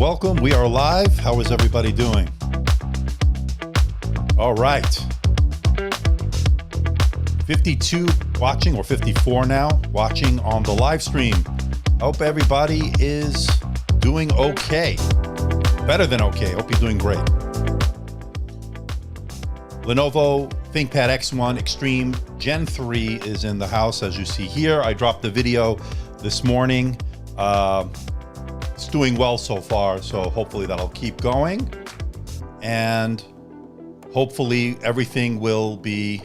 welcome. We are live. How is everybody doing? All right. 52 watching, or 54 now, watching on the live stream. Hope everybody is doing okay. Better than okay. Hope you're doing great. Lenovo Thinkpad X1 Extreme Gen 3 is in the house, as you see here. I dropped the video this morning. It's doing well so far, so hopefully that'll keep going. And hopefully everything will be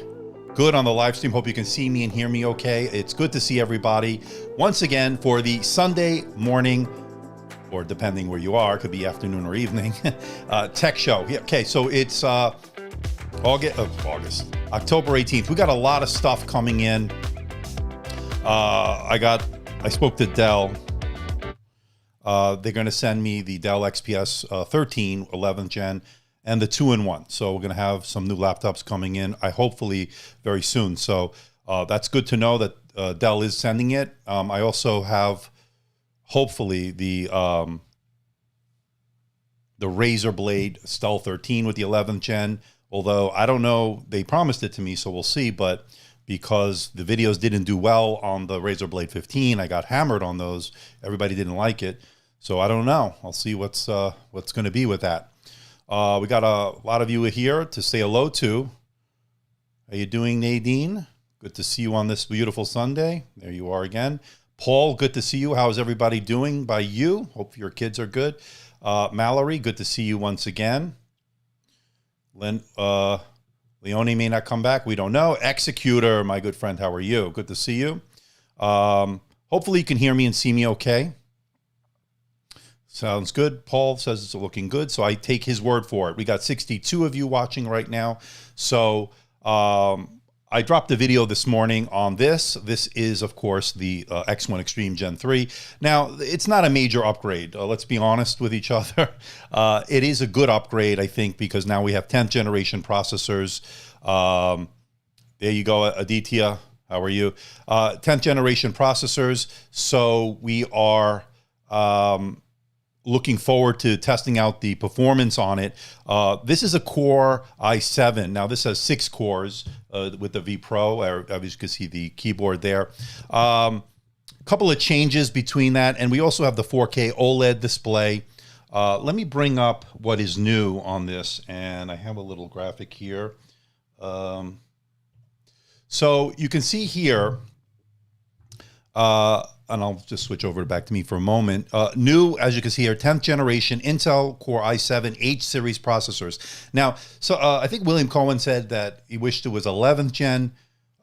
good on the live stream. Hope you can see me and hear me okay. It's good to see everybody once again for the Sunday morning, or depending where you are, could be afternoon or evening, tech show. Yeah, okay, so it's October 18th. We got a lot of stuff coming in. I spoke to Dell. They're going to send me the Dell Xps 13 11th gen and the 2-in-1. So we're going to have some new laptops coming in, hopefully very soon. So that's good to know that Dell is sending it. I also have hopefully the Razer Blade Stealth 13 with the 11th gen. Although I don't know, they promised it to me, so we'll see. But because the videos didn't do well on the Razer Blade 15, I got hammered on those. Everybody didn't like it. So I don't know. I'll see what's going to be with that. We got a lot of you here to say hello to. How you doing, Nadine? Good to see you on this beautiful Sunday. There you are again. Paul, good to see you. How's everybody doing by you? Hope your kids are good. Mallory, good to see you once again. Leone may not come back. We don't know. Executor, my good friend, how are you? Good to see you. Hopefully you can hear me and see me okay. Sounds good. Paul says it's looking good, so I take his word for it. We got 62 of you watching right now. So I dropped a video this morning on this. This is, of course, the X1 Extreme Gen 3. Now, it's not a major upgrade. Let's be honest with each other. It is a good upgrade, I think, because now we have 10th generation processors. There you go, Aditya. How are you? 10th generation processors. So we are looking forward to testing out the performance on it. This is a Core i7. Now this has 6 cores with the V Pro. Obviously you can see the keyboard there. Couple of changes between that, and we also have the 4K OLED display. Let me bring up what is new on this, and I have a little graphic here. So you can see here, and I'll just switch over back to me for a moment. New, as you can see here, 10th generation Intel Core i7 H series processors. Now, so I think William Cohen said that he wished it was 11th gen.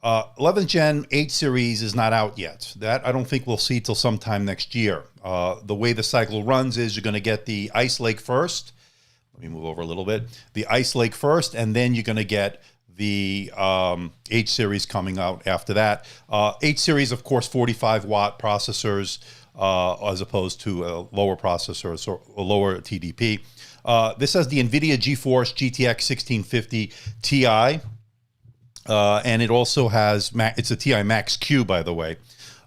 11th gen H series is not out yet. That I don't think we'll see till sometime next year. The way the cycle runs is you're going to get the Ice Lake first. Let me move over a little bit. The Ice Lake first, and then you're going to get the H series coming out after that. H series, of course, 45-watt processors as opposed to lower processors or a lower TDP. This has the Nvidia Geforce Gtx 1650 Ti, and it also has, it's a Ti Max Q, by the way.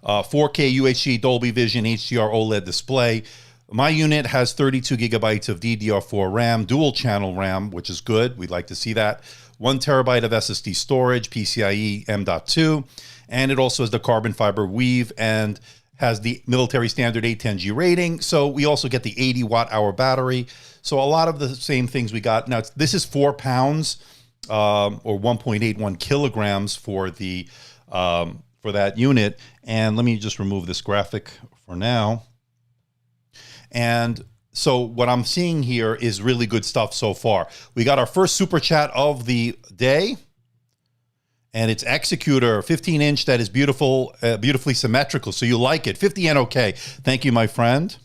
4K UHD Dolby Vision HDR OLED display. My unit has 32 gigabytes of DDR4 RAM, dual channel RAM, which is good. We'd like to see that. 1 terabyte of SSD storage, PCIe M.2, and it also has the carbon fiber weave and has the military standard 810G rating. So we also get the 80 watt hour battery. So a lot of the same things we got. Now this is 4 pounds or 1.81 kilograms for the for that unit. And let me just remove this graphic for now. And so what I'm seeing here is really good stuff so far. We got our first super chat of the day, and it's Executor 15-inch that is beautiful, beautifully symmetrical. So you like it. 50 N okay. Thank you, my friend.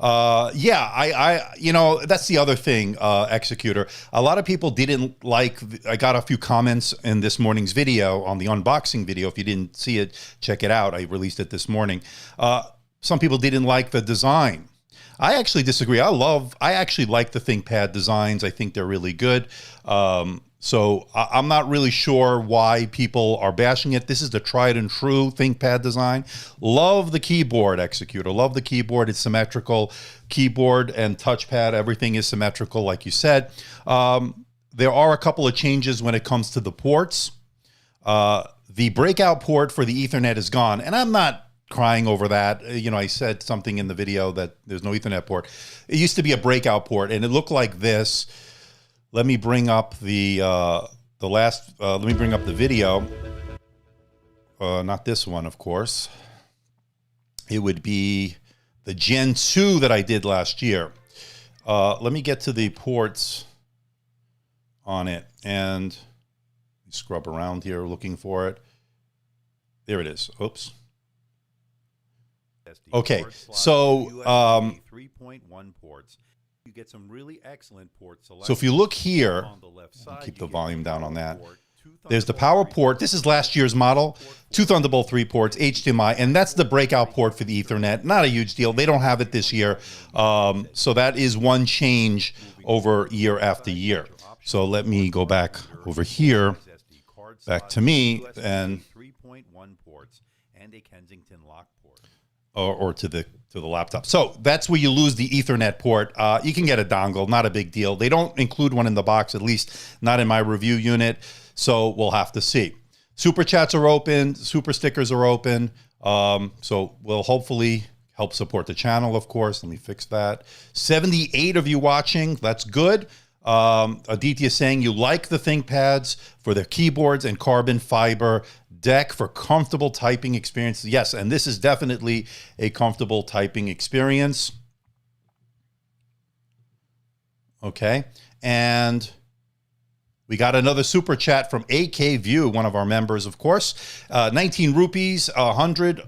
Yeah, you know, that's the other thing, Executor. A lot of people didn't like, I got a few comments in this morning's video, on the unboxing video. If you didn't see it, check it out. I released it this morning. Some people didn't like the design. I actually disagree. I actually like the ThinkPad designs. I think they're really good. So I'm not really sure why people are bashing it. This is the tried and true ThinkPad design. Love the keyboard, Executor. Love the keyboard. It's symmetrical. Keyboard and touchpad, everything is symmetrical, like you said. There are a couple of changes when it comes to the ports. The breakout port for the Ethernet is gone, and I'm not crying over that. You know, I said something in the video that there's no Ethernet port. It used to be a breakout port, and it looked like this. Let me bring up the let me bring up the video. Not this one, of course. It would be the Gen 2 that I did last year. Let me get to the ports on it and scrub around here looking for it. There it is. Oops. Okay, so 3.1 ports. You get some really excellent ports. So if you look here, I'll keep the volume down on that. There's the power port. This is last year's model. 2 Thunderbolt 3 ports, HDMI, and that's the breakout port for the Ethernet. Not a huge deal. They don't have it this year. So that is one change over year after year. So let me go back over here, back to me, and 3.1 ports and a Kensington lock port. Or to the laptop. So that's where you lose the Ethernet port. You can get a dongle, not a big deal. They don't include one in the box, at least not in my review unit. So we'll have to see. Super chats are open. Super stickers are open. So we'll hopefully help support the channel, of course. Let me fix that. 78 of you watching. That's good. Aditya saying you like the ThinkPads for their keyboards and carbon fiber deck for comfortable typing experience. Yes, and this is definitely a comfortable typing experience. Okay, and we got another super chat from AK View, one of our members, of course. 19 rupees, 100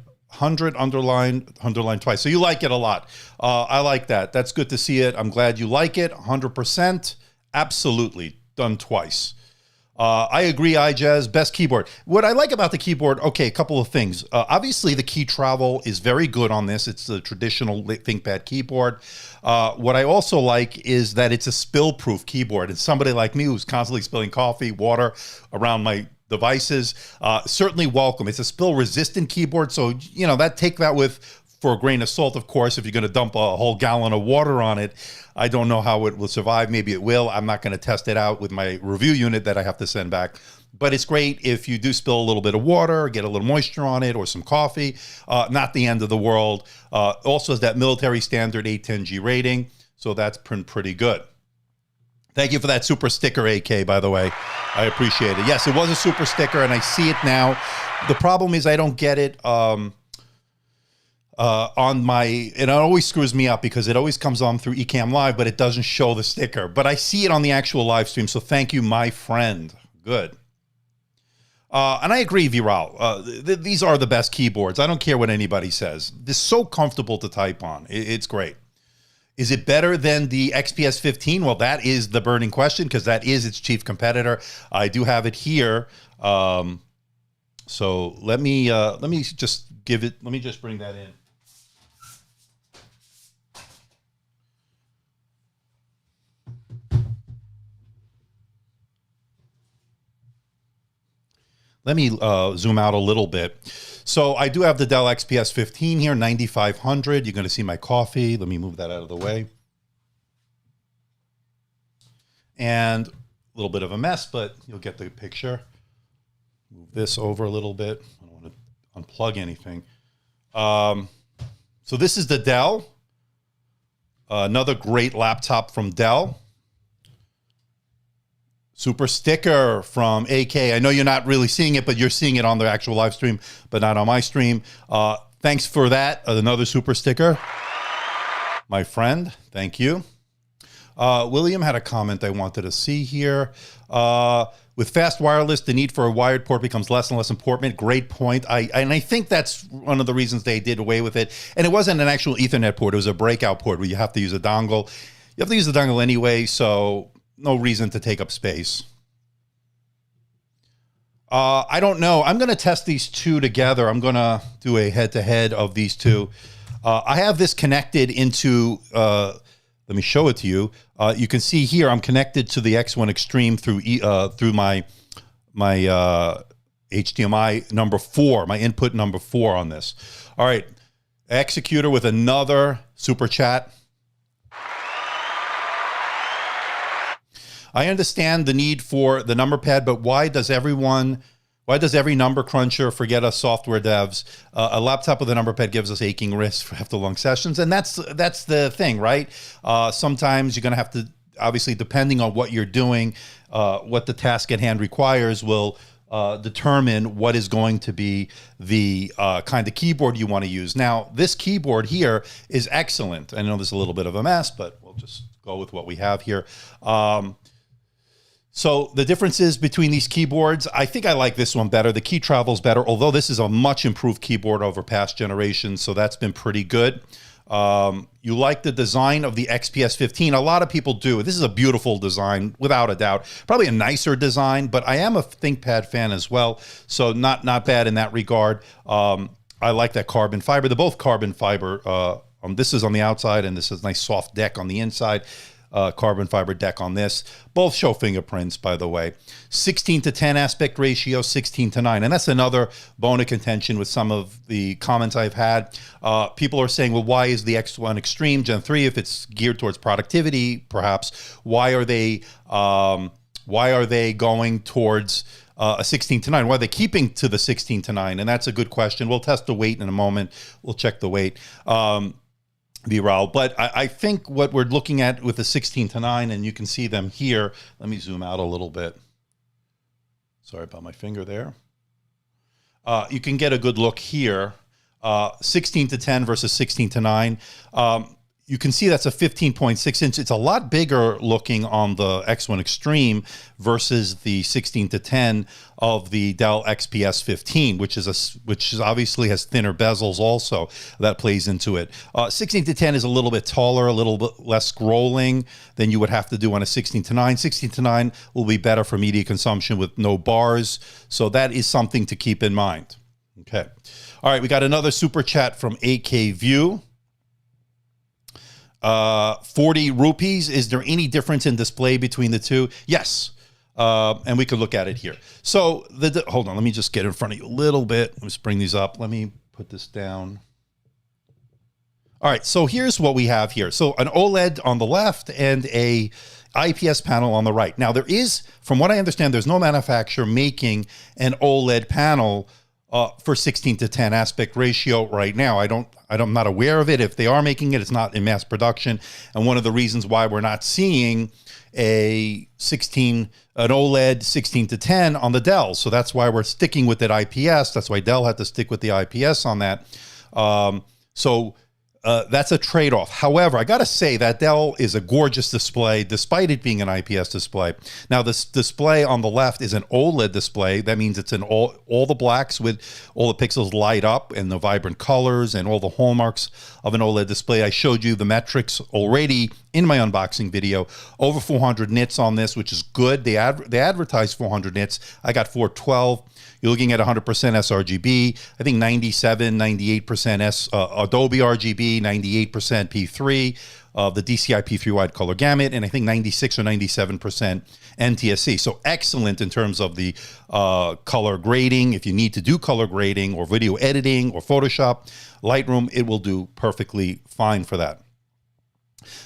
underlined twice. So you like it a lot. I like that. That's good to see it. I'm glad you like it. 100%. Absolutely. Done twice. I agree, iJazz. Best keyboard. What I like about the keyboard, okay, a couple of things. Obviously, the key travel is very good on this. It's the traditional ThinkPad keyboard. What I also like is that it's a spill-proof keyboard. And somebody like me who's constantly spilling coffee, water around my devices, certainly welcome. It's a spill-resistant keyboard, so, you know, take that with for a grain of salt, of course. If you're going to dump a whole gallon of water on it, I don't know how it will survive. Maybe it will. I'm not going to test it out with my review unit that I have to send back. But it's great if you do spill a little bit of water, get a little moisture on it, or some coffee. Not the end of the world. Also has that military standard 810G rating, so that's pretty good. Thank you for that super sticker, AK, by the way. I appreciate it. Yes, it was a super sticker, and I see it now. The problem is I don't get it on my, and it always screws me up because it always comes on through Ecamm Live, but it doesn't show the sticker. But I see it on the actual live stream, so thank you, my friend. Good. And I agree, Viral. These are the best keyboards. I don't care what anybody says. They're so comfortable to type on. It's great. Is it better than the XPS 15? Well, that is the burning question because that is its chief competitor. I do have it here. So let me just give it. Let me just bring that in. Let me zoom out a little bit. So I do have the Dell XPS 15 here, 9500. You're going to see my coffee. Let me move that out of the way. And a little bit of a mess, but you'll get the picture. Move this over a little bit. I don't want to unplug anything. So this is the Dell. Another great laptop from Dell. Super sticker from AK. I know you're not really seeing it, but you're seeing it on the actual live stream, but not on my stream. Thanks for that. Another super sticker. My friend, thank you. William had a comment I wanted to see here. With fast wireless, the need for a wired port becomes less and less important. Great point. And I think that's one of the reasons they did away with it. And it wasn't an actual Ethernet port. It was a breakout port where you have to use a dongle. You have to use the dongle anyway, so no reason to take up space. I don't know. I'm going to test these two together. I'm going to do a head-to-head of these two. I have this connected into let me show it to you. You can see here I'm connected to the X1 Extreme through my HDMI number 4, my input number 4 on this. All right, Executor with another super chat. I understand the need for the number pad, but why does every number cruncher forget us software devs? A laptop with a number pad gives us aching wrists after long sessions, and that's the thing, right? Sometimes you're going to have to, obviously, depending on what you're doing, what the task at hand requires will determine what is going to be the kind of keyboard you want to use. Now, this keyboard here is excellent. I know there's a little bit of a mess, but we'll just go with what we have here. So the differences between these keyboards, I think I like this one better. The key travel's better, although this is a much improved keyboard over past generations, so that's been pretty good. You like the design of the XPS 15. A lot of people do. This is a beautiful design, without a doubt. Probably a nicer design, but I am a ThinkPad fan as well, so not bad in that regard. I like that carbon fiber. They're both carbon fiber. This is on the outside, and this is a nice soft deck on the inside. Carbon fiber deck on this. Both show fingerprints, by the way. 16:10 aspect ratio, 16:9. And that's another bone of contention with some of the comments I've had. People are saying, well, why is the X1 Extreme Gen 3, if it's geared towards productivity, perhaps, why are they going towards a 16:9? Why are they keeping to the 16:9? And that's a good question. We'll test the weight in a moment. We'll check the weight. Viral, but I think what we're looking at with the 16:9, and you can see them here. Let me zoom out a little bit. Sorry about my finger there. You can get a good look here. 16:10 versus 16:9. You can see that's a 15.6 inch. It's a lot bigger looking on the X1 Extreme versus the 16:10 of the Dell XPS 15, which obviously has thinner bezels also. That plays into it. 16:10 is a little bit taller, a little bit less scrolling than you would have to do on a 16:9. 16:9 will be better for media consumption with no bars. So that is something to keep in mind. Okay. All right, we got another super chat from AK View. 40 rupees. Is there any difference in display between the two? Yes. And we could look at it here. So hold on, let me just get in front of you a little bit. Let's bring these up. Let me put this down. All right, so here's what we have here. So an OLED on the left and a IPS panel on the right. Now there is, from what I understand, there's no manufacturer making an OLED panel for 16:10 aspect ratio right now. I'm not aware of it. If they are making it, it's not in mass production. And one of the reasons why we're not seeing an OLED 16:10 on the Dell. So that's why we're sticking with that IPS. That's why Dell had to stick with the IPS on that. That's a trade-off. However, I got to say that Dell is a gorgeous display, despite it being an IPS display. Now, this display on the left is an OLED display. That means it's in all the blacks with all the pixels light up and the vibrant colors and all the hallmarks of an OLED display. I showed you the metrics already in my unboxing video. Over 400 nits on this, which is good. They advertise 400 nits. I got 412. You're looking at 100% sRGB, I think 97, 98% Adobe RGB, 98% P3, the DCI P3 wide color gamut, and I think 96 or 97% NTSC. So excellent in terms of the color grading. If you need to do color grading or video editing or Photoshop, Lightroom, it will do perfectly fine for that.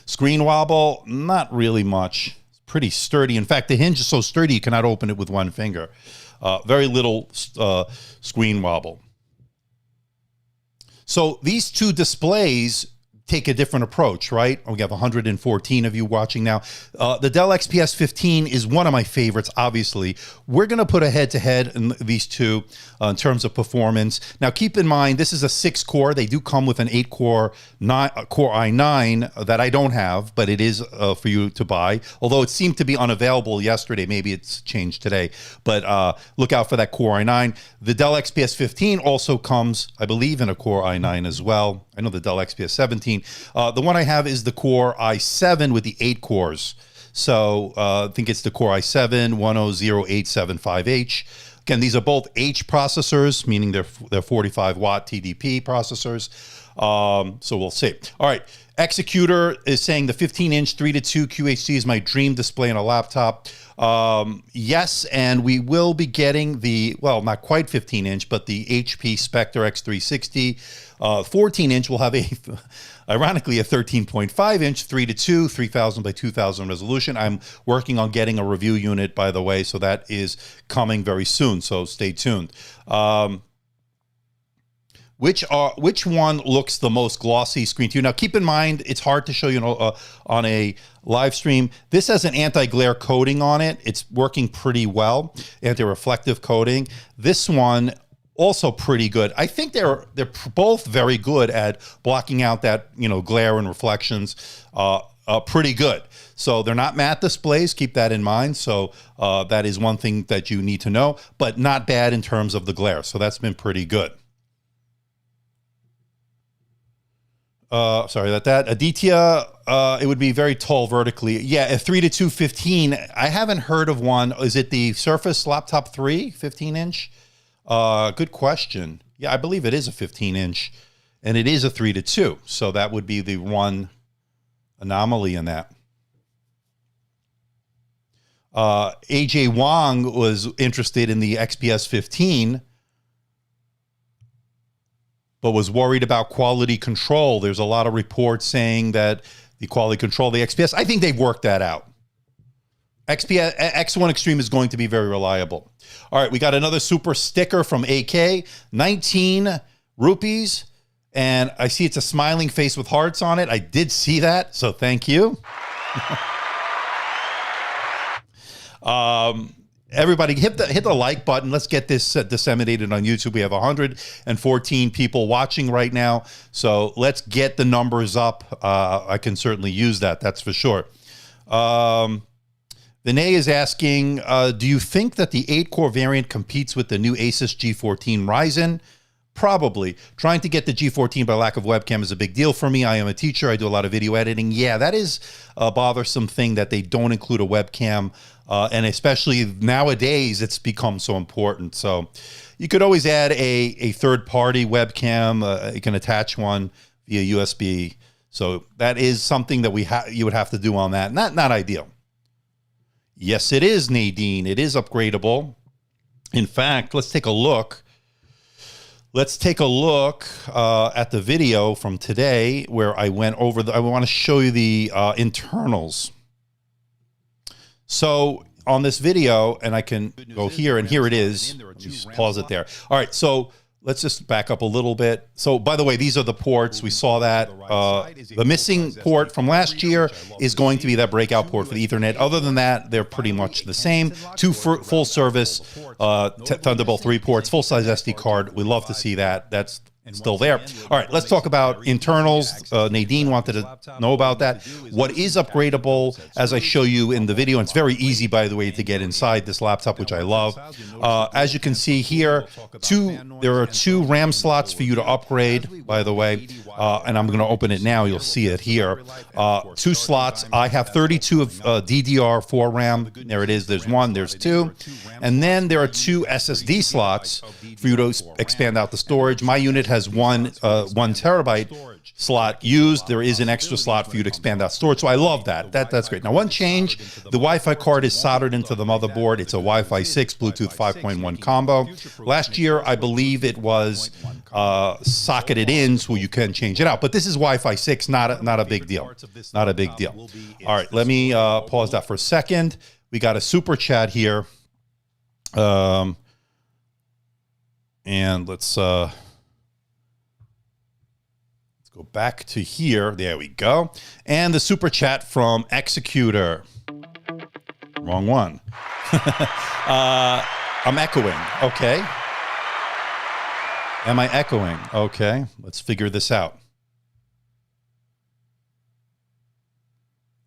Screen wobble, not really much. It's pretty sturdy. In fact, the hinge is so sturdy you cannot open it with one finger. Very little screen wobble. So these two displays take a different approach, right? We have 114 of you watching now. The Dell XPS 15 is one of my favorites, obviously. We're going to put a head-to-head in these two in terms of performance. Now, keep in mind, this is a 6-core. They do come with an 8-core Core i9 that I don't have, but it is for you to buy, although it seemed to be unavailable yesterday. Maybe it's changed today, but look out for that Core i9. The Dell XPS 15 also comes, I believe, in a Core i9 as well. I know the Dell XPS 17. The one I have is the Core i7 with the 8 cores. So I think it's the Core i7 100875H. Again, these are both H processors, meaning they're 45 watt TDP processors. So we'll see. All right. Executor is saying the 15-inch 3:2 QHD is my dream display on a laptop. Yes, and we will be getting the, well, not quite 15-inch, but the HP Spectre X360. 14-inch will have ironically, a 13.5-inch 3:2, 3000 by 2000 resolution. I'm working on getting a review unit, by the way, so that is coming very soon. So stay tuned. Which one looks the most glossy screen to you? Now, keep in mind, it's hard to show you on a live stream. This has an anti-glare coating on it. It's working pretty well, anti-reflective coating. This one also pretty good. I think they're both very good at blocking out that glare and reflections. Pretty good. So they're not matte displays. Keep that in mind. So that is one thing that you need to know, but not bad in terms of the glare. So that's been pretty good. Sorry about that. Aditya, it would be very tall vertically. Yeah, a 3:2 15. I haven't heard of one. Is it the Surface Laptop 3 15-inch? Good question. Yeah, I believe it is a 15-inch, and it is a 3:2. So that would be the one anomaly in that. AJ Wong was interested in the XPS 15. But was worried about quality control. There's a lot of reports saying that the quality control of the XPS, I think they've worked that out. XPS X1 Extreme is going to be very reliable. All right, we got another super sticker from AK, 19 rupees, and I see it's a smiling face with hearts on it. I did see that, so thank you. Everybody hit the like button. Let's get this disseminated on YouTube. We have 114 people watching right now. So let's get the numbers up. I can certainly use that. That's for sure. Vinay is asking, do you think that the 8-core variant competes with the new Asus G14 Ryzen? Probably. Trying to get the G14 by lack of webcam is a big deal for me. I am a teacher. I do a lot of video editing. Yeah, that is a bothersome thing that they don't include a webcam. And especially nowadays, it's become so important. So you could always add a third-party webcam. You can attach one via USB. So that is something that you would have to do on that. Not ideal. Yes, it is, Nadine. It is upgradable. In fact, let's take a look. Let's take a look at the video from today where I went over I want to show you the internals. So on this video, and I can go here, and here it is. Let me just pause it there. All right, so let's just back up a little bit. So, by the way, these are the ports. We saw that. The missing port from last year is going to be that breakout port for the Ethernet. Other than that, they're pretty much the same. Two full-service Thunderbolt 3 ports, full-size SD card. We love to see that. That's still there. All right, let's talk about internals. Nadine wanted to know about that. What is upgradable, as I show you in the video, and it's very easy, by the way, to get inside this laptop, which I love. As you can see here, there are 2 RAM slots for you to upgrade, by the way, and I'm going to open it now. You'll see it here. 2 slots. I have 32 of DDR4 RAM. There it is. There's 1. There's 2. And then there are 2 SSD slots for you to expand out the storage. My unit has 1 terabyte slot used. There is an extra slot for you to expand out storage. So I love that. That's great. Now, one change, the Wi-Fi card is soldered into the motherboard. It's a Wi-Fi 6 Bluetooth 5.1 combo. Last year, I believe it was socketed in, so you can change it out. But this is Wi-Fi 6, not a big deal. Not a big deal. All right, let me pause that for a second. We got a super chat here. And let's go back to here. There we go. And the super chat from Executor. Wrong one. I'm echoing. Okay. Am I echoing? Okay. Let's figure this out.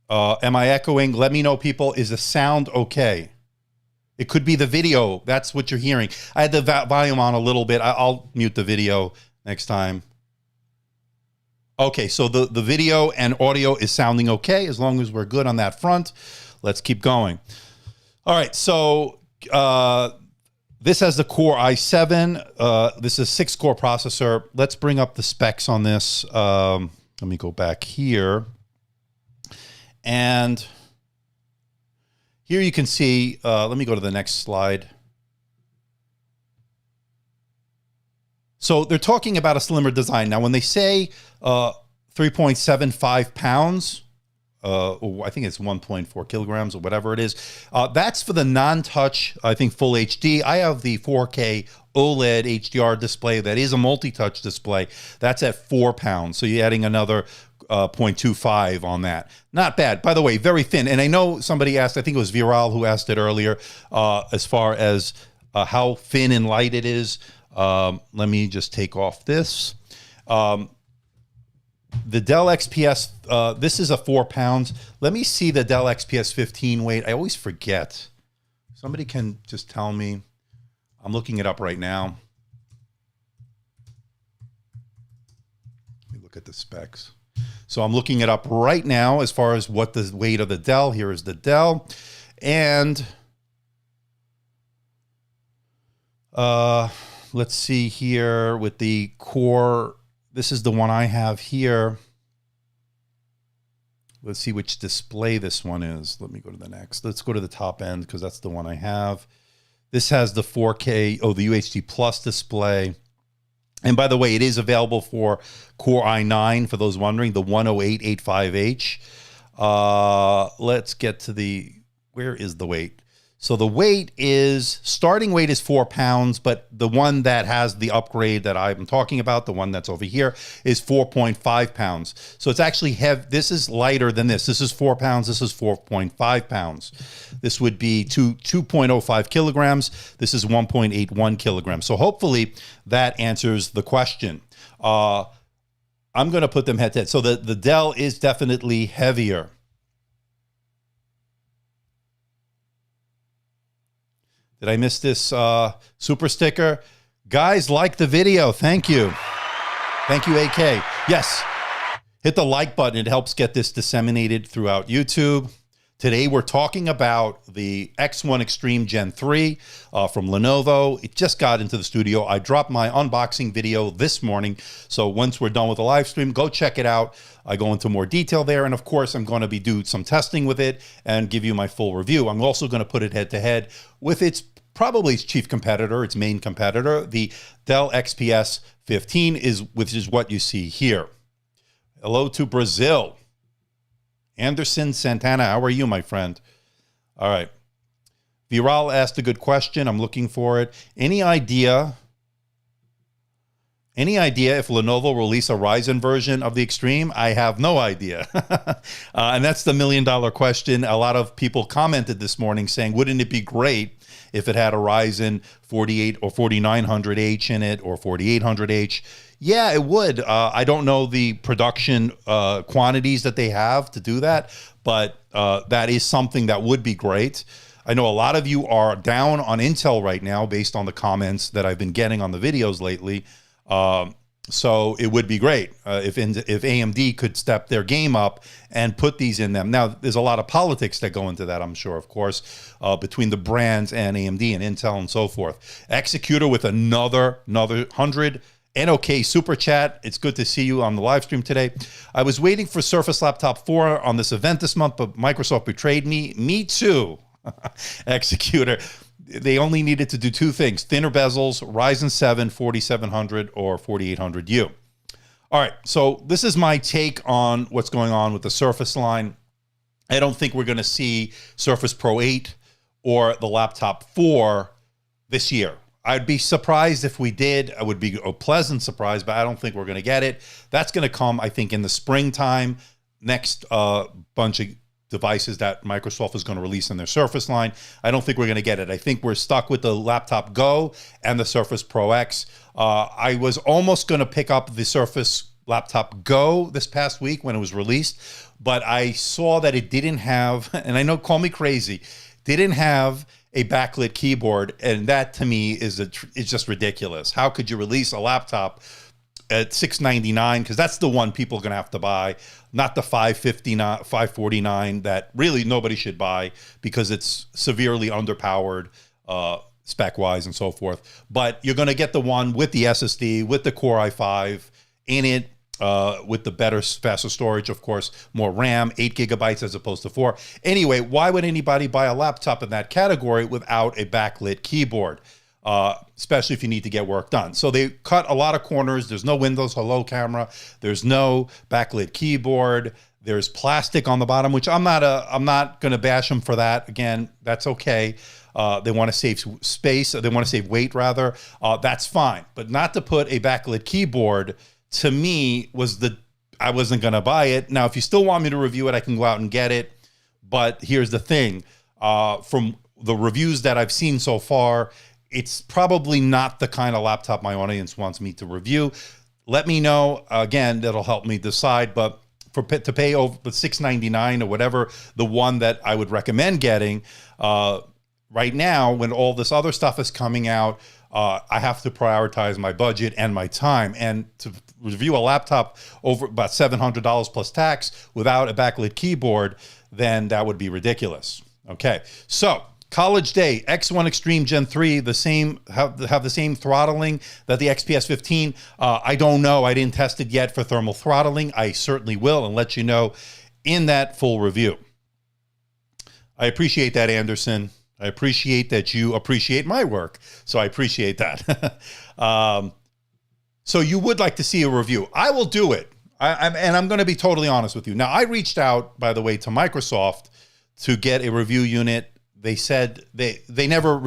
Am I echoing? Let me know, people. Is the sound okay? It could be the video. That's what you're hearing. I had the volume on a little bit. I'll mute the video next time. Okay, so the video and audio is sounding okay as long as we're good on that front. Let's keep going. All right, so This has the Core i7. This is a 6-core processor. Let's bring up the specs on this. Let me go back here. And here you can see, let me go to the next slide. So they're talking about a slimmer design. Now, when they say 3.75 pounds, or I think it's 1.4 kilograms or whatever it is, that's for the non-touch, I think, full HD. I have the 4K OLED HDR display that is a multi-touch display. That's at 4 pounds. So you're adding another 0.25 on that. Not bad. By the way, very thin. And I know somebody asked, I think it was Viral who asked it earlier, as far as how thin and light it is. Let me just take off this. The Dell XPS, this is a 4 pounds. Let me see the Dell XPS 15 weight. I always forget. Somebody can just tell me. I'm looking it up right now. Let me look at the specs. So I'm looking it up right now as far as what the weight of the Dell. Here is the Dell. And let's see here with the Core. This is the one I have here. Let's see which display this one is. Let me go to the next. Let's go to the top end because that's the one I have. This has the 4K, the UHD Plus display. And by the way, it is available for Core i9, for those wondering, the 10885H. Let's get to the, where is the weight? So the weight is, starting weight is 4 pounds, but the one that has the upgrade that I'm talking about, the one that's over here, is 4.5 pounds. So it's actually heavy. This is lighter than this. This is 4 pounds. This is 4.5 pounds. This would be 2.05 kilograms. This is 1.81 kilograms. So hopefully that answers the question. I'm going to put them head to head. So the Dell is definitely heavier. Did I miss this super sticker? Guys, like the video. Thank you. Thank you, AK. Yes, hit the like button. It helps get this disseminated throughout YouTube. Today, we're talking about the X1 Extreme Gen 3 from Lenovo. It just got into the studio. I dropped my unboxing video this morning. So once we're done with the live stream, go check it out. I go into more detail there. And of course, I'm going to do some testing with it and give you my full review. I'm also going to put it head to head with its probably its chief competitor, its main competitor, the Dell XPS 15, which is what you see here. Hello to Brazil. Anderson Santana, how are you, my friend? All right. Viral asked a good question. I'm looking for it. Any idea if Lenovo will release a Ryzen version of the Extreme? I have no idea. And that's the million-dollar question. A lot of people commented this morning saying, wouldn't it be great if it had a Ryzen 48 or 4900H in it or 4800H? Yeah, it would. I don't know the production quantities that they have to do that, but that is something that would be great. I know a lot of you are down on Intel right now based on the comments that I've been getting on the videos lately. So it would be great if AMD could step their game up and put these in them. Now, there's a lot of politics that go into that, I'm sure, of course, between the brands and AMD and Intel and so forth. Executor with another 100 NOK super chat. It's good to see you on the live stream today. I was waiting for Surface Laptop 4 on this event this month, but Microsoft betrayed me. Me too. Executor. They only needed to do two things: thinner bezels, Ryzen 7 4700 or 4800U. All right, so this is my take on what's going on with the Surface line. I don't think we're going to see Surface Pro 8 or the Laptop 4 this year. I'd be surprised if we did. I would be a pleasant surprise, but I don't think we're going to get it. That's going to come, I think, in the springtime. Next bunch of devices that Microsoft is going to release in their Surface line. I don't think we're going to get it. I think we're stuck with the Laptop Go and the Surface Pro X. I was almost going to pick up the Surface Laptop Go this past week when it was released, but I saw that it didn't have, and I know, call me crazy, didn't have a backlit keyboard, and that to me is just ridiculous. How could you release a laptop at $699? Because that's the one people are going to have to buy, not the $559, $549 that really nobody should buy because it's severely underpowered. spec-wise and so forth. But you're going to get the one with the SSD, with the Core i5 in it, with the better, faster storage, of course, more RAM, 8 gigabytes as opposed to 4. Anyway, why would anybody buy a laptop in that category without a backlit keyboard? Especially if you need to get work done. So they cut a lot of corners. There's no Windows Hello camera. There's no backlit keyboard. There's plastic on the bottom, which I'm not going to bash them for that. Again, that's okay. They want to save space. They want to save weight, rather. That's fine. But not to put a backlit keyboard, to me, I wasn't going to buy it. Now, if you still want me to review it, I can go out and get it. But here's the thing. From the reviews that I've seen so far, it's probably not the kind of laptop my audience wants me to review. Let me know. Again, that'll help me decide. But to pay over $699 or whatever, the one that I would recommend getting right now, when all this other stuff is coming out, I have to prioritize my budget and my time. And to review a laptop over about $700 plus tax without a backlit keyboard, then that would be ridiculous. Okay, so College Day, X1 Extreme Gen 3, have the same throttling that the XPS 15. I don't know. I didn't test it yet for thermal throttling. I certainly will and let you know in that full review. I appreciate that, Anderson. I appreciate that you appreciate my work. So I appreciate that. So you would like to see a review. I will do it. And I'm going to be totally honest with you. Now, I reached out, by the way, to Microsoft to get a review unit. They said they never,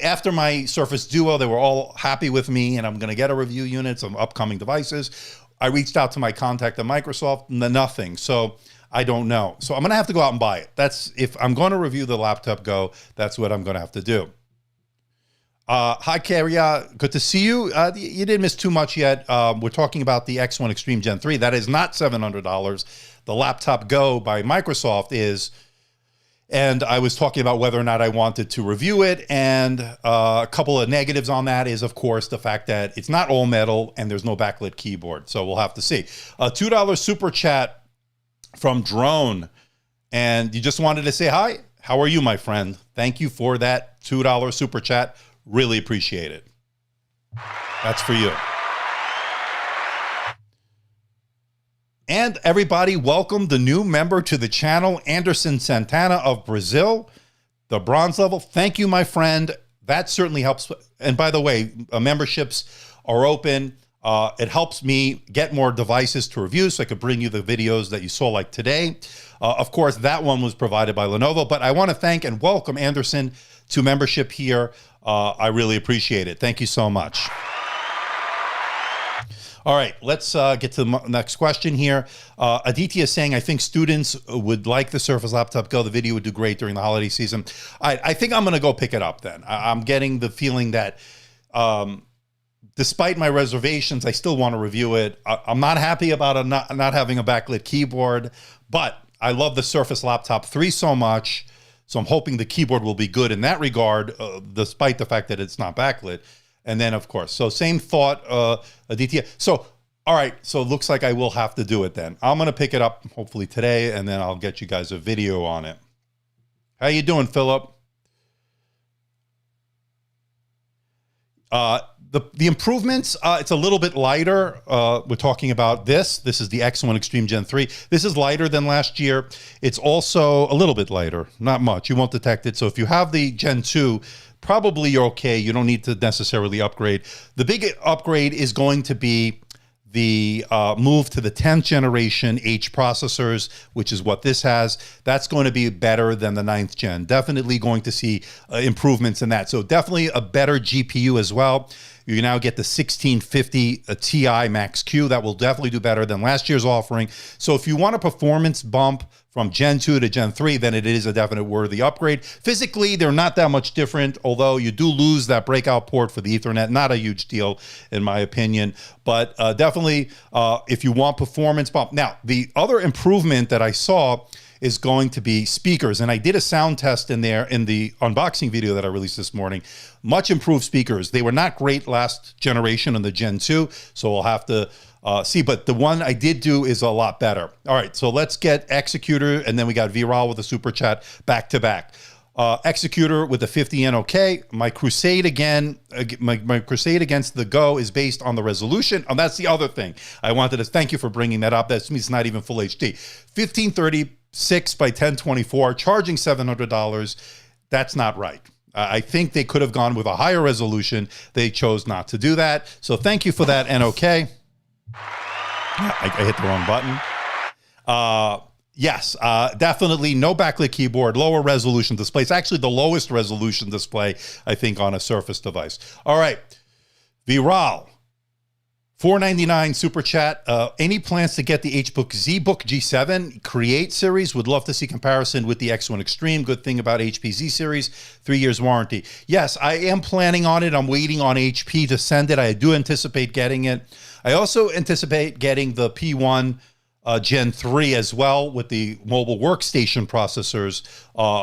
after my Surface Duo, they were all happy with me, and I'm going to get a review unit, some upcoming devices. I reached out to my contact at Microsoft, nothing. So I don't know. So I'm going to have to go out and buy it. If I'm going to review the Laptop Go, that's what I'm going to have to do. Hi, Carrie. Good to see you. You didn't miss too much yet. We're talking about the X1 Extreme Gen 3. That is not $700. The Laptop Go by Microsoft is. And I was talking about whether or not I wanted to review it. And a couple of negatives on that is, of course, the fact that it's not all metal and there's no backlit keyboard. So we'll have to see. A $2 super chat from Drone. And you just wanted to say hi. How are you, my friend? Thank you for that $2 super chat. Really appreciate it. That's for you. And everybody, welcome the new member to the channel, Anderson Santana of Brazil, the bronze level. Thank you, my friend. That certainly helps. And by the way, memberships are open. It helps me get more devices to review so I could bring you the videos that you saw like today. Of course, that one was provided by Lenovo, but I want to thank and welcome Anderson to membership here. I really appreciate it. Thank you so much. All right, let's get to the next question here. Aditya is saying, I think students would like the Surface Laptop Go. The video would do great during the holiday season. I think I'm going to go pick it up then. I'm getting the feeling that despite my reservations, I still want to review it. I'm not happy about not having a backlit keyboard, but I love the Surface Laptop 3 so much. So I'm hoping the keyboard will be good in that regard, despite the fact that it's not backlit. And then, of course, so same thought, Aditya. So, all right, so it looks like I will have to do it then. I'm going to pick it up hopefully today, and then I'll get you guys a video on it. How you doing, Philip? The improvements, it's a little bit lighter. We're talking about this. This is the X1 Extreme Gen 3. This is lighter than last year. It's also a little bit lighter, not much. You won't detect it. So if you have the Gen 2, probably you're okay. You don't need to necessarily upgrade. The big upgrade is going to be the move to the 10th generation H processors, which is what this has. That's going to be better than the 9th gen. Definitely going to see improvements in that. So definitely a better GPU as well. You now get the 1650 Ti Max Q. That will definitely do better than last year's offering. So if you want a performance bump from Gen 2 to Gen 3, then it is a definite worthy upgrade. Physically, they're not that much different, although you do lose that breakout port for the Ethernet. Not a huge deal, in my opinion. But definitely, if you want performance bump. Now, the other improvement that I saw is going to be speakers. And I did a sound test in there in the unboxing video that I released this morning. Much improved speakers. They were not great last generation on the Gen 2, so we'll have to see. But the one I did do is a lot better. All right, so let's get Executor, and then we got Viral with a super chat back to back. Executor with the 50 NOK. My crusade again, my crusade against the Go is based on the resolution. And that's the other thing. I wanted to thank you for bringing that up. That means it's not even full HD. 1536 by 1024, charging $700. That's not right. I think they could have gone with a higher resolution. They chose not to do that. So thank you for that, NOK. I hit the wrong button. Yes, definitely no backlit keyboard, lower resolution display. It's actually the lowest resolution display, I think, on a Surface device. All right, Viral, $4.99 super chat. Any plans to get the ZBook G7 Create series? Would love to see comparison with the X1 Extreme. Good thing about HP Z series, 3 years warranty. Yes, I am planning on it. I'm waiting on HP to send it. I do anticipate getting it. I also anticipate getting the P1 Gen 3 as well with the mobile workstation processors,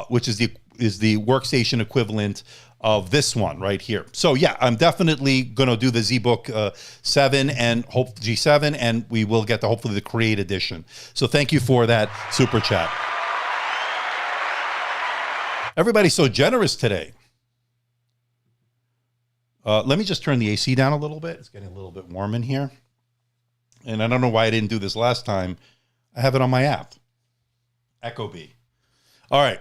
which is the workstation equivalent of this one right here. So yeah, I'm definitely going to do the ZBook 7 and hope G7, and we will get hopefully the Create edition. So thank you for that super chat. Everybody's so generous today. Let me just turn the AC down a little bit. It's getting a little bit warm in here. And I don't know why I didn't do this last time. I have it on my app. Echo B. All right.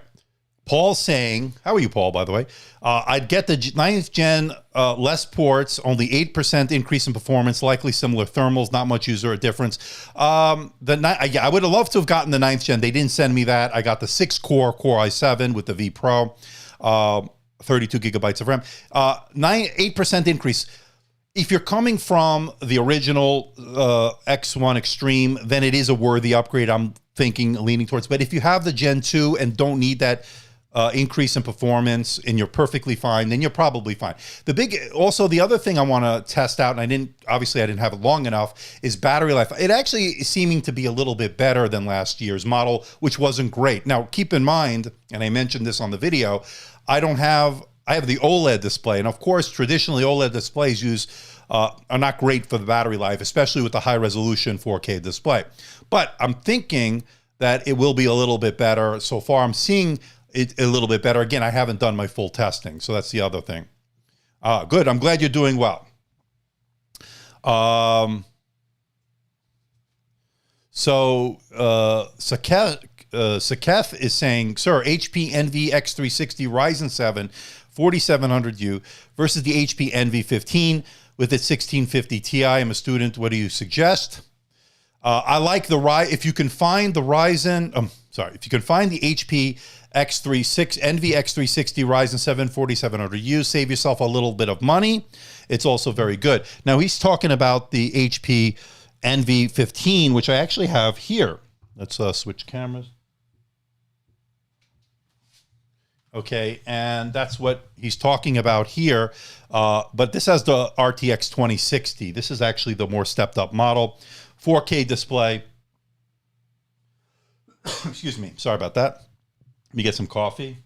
Paul's saying, how are you, Paul, by the way? I'd get the 9th gen, less ports, only 8% increase in performance, likely similar thermals, not much user difference. I would have loved to have gotten the 9th gen. They didn't send me that. I got the 6-core Core i7 with the V Pro, 32 gigabytes of RAM. 8% increase. If you're coming from the original X1 Extreme, then it is a worthy upgrade, I'm leaning towards. But if you have the Gen 2 and don't need that increase in performance and you're perfectly fine, then you're probably fine. Also, the other thing I want to test out, and I didn't have it long enough, is battery life. It actually is seeming to be a little bit better than last year's model, which wasn't great. Now, keep in mind, and I mentioned this on the video, I have the OLED display, and of course, traditionally OLED displays are not great for the battery life, especially with the high resolution 4K display. But I'm thinking that it will be a little bit better. So far, I'm seeing it a little bit better. Again, I haven't done my full testing, so that's the other thing. Good. I'm glad you're doing well. Saketh is saying, sir, HP Envy X360 Ryzen 7 4700U versus the HP Envy 15 with its 1650 Ti. I'm a student. What do you suggest? I like the if you can find the Ryzen, if you can find the HP Envy X360 Ryzen 7 4700U, save yourself a little bit of money. It's also very good. Now he's talking about the HP Envy 15, which I actually have here. Let's switch cameras. Okay, and that's what he's talking about here. But this has the RTX 2060. This is actually the more stepped up model. 4K display. Excuse me, sorry about that. Let me get some coffee.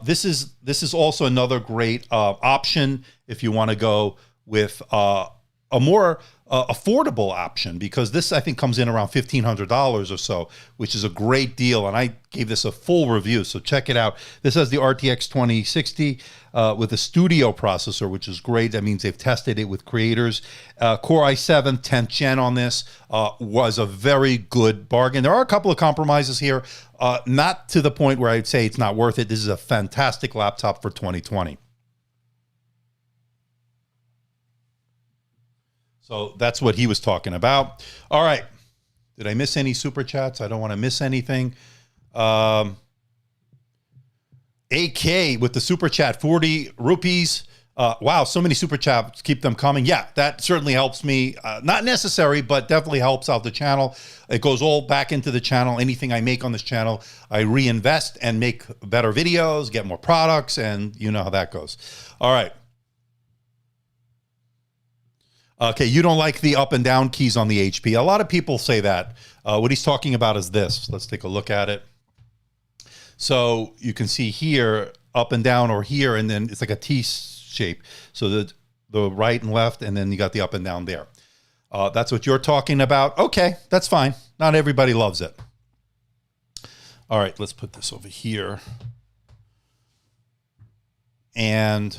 This is also another great option if you want to go with a more affordable option, because this I think comes in around $1,500 or so, which is a great deal. And I gave this a full review, so check it out. This has the RTX 2060 with a studio processor, which is great. That means they've tested it with creators. Core i7 10th gen on this was a very good bargain. There are a couple of compromises here, not to the point where I'd say it's not worth it. This is a fantastic laptop for 2020. So that's what he was talking about. All right. Did I miss any super chats? I don't want to miss anything. AK with the super chat, 40 rupees. Wow, so many super chats. Keep them coming. Yeah, that certainly helps me. Not necessary, but definitely helps out the channel. It goes all back into the channel. Anything I make on this channel, I reinvest and make better videos, get more products, and you know how that goes. All right. Okay, you don't like the up and down keys on the HP. A lot of people say that. What he's talking about is this. Let's take a look at it. So you can see here, up and down, or here, and then it's like a T shape. So the right and left, and then you got the up and down there. That's what you're talking about. Okay, that's fine. Not everybody loves it. All right, let's put this over here. And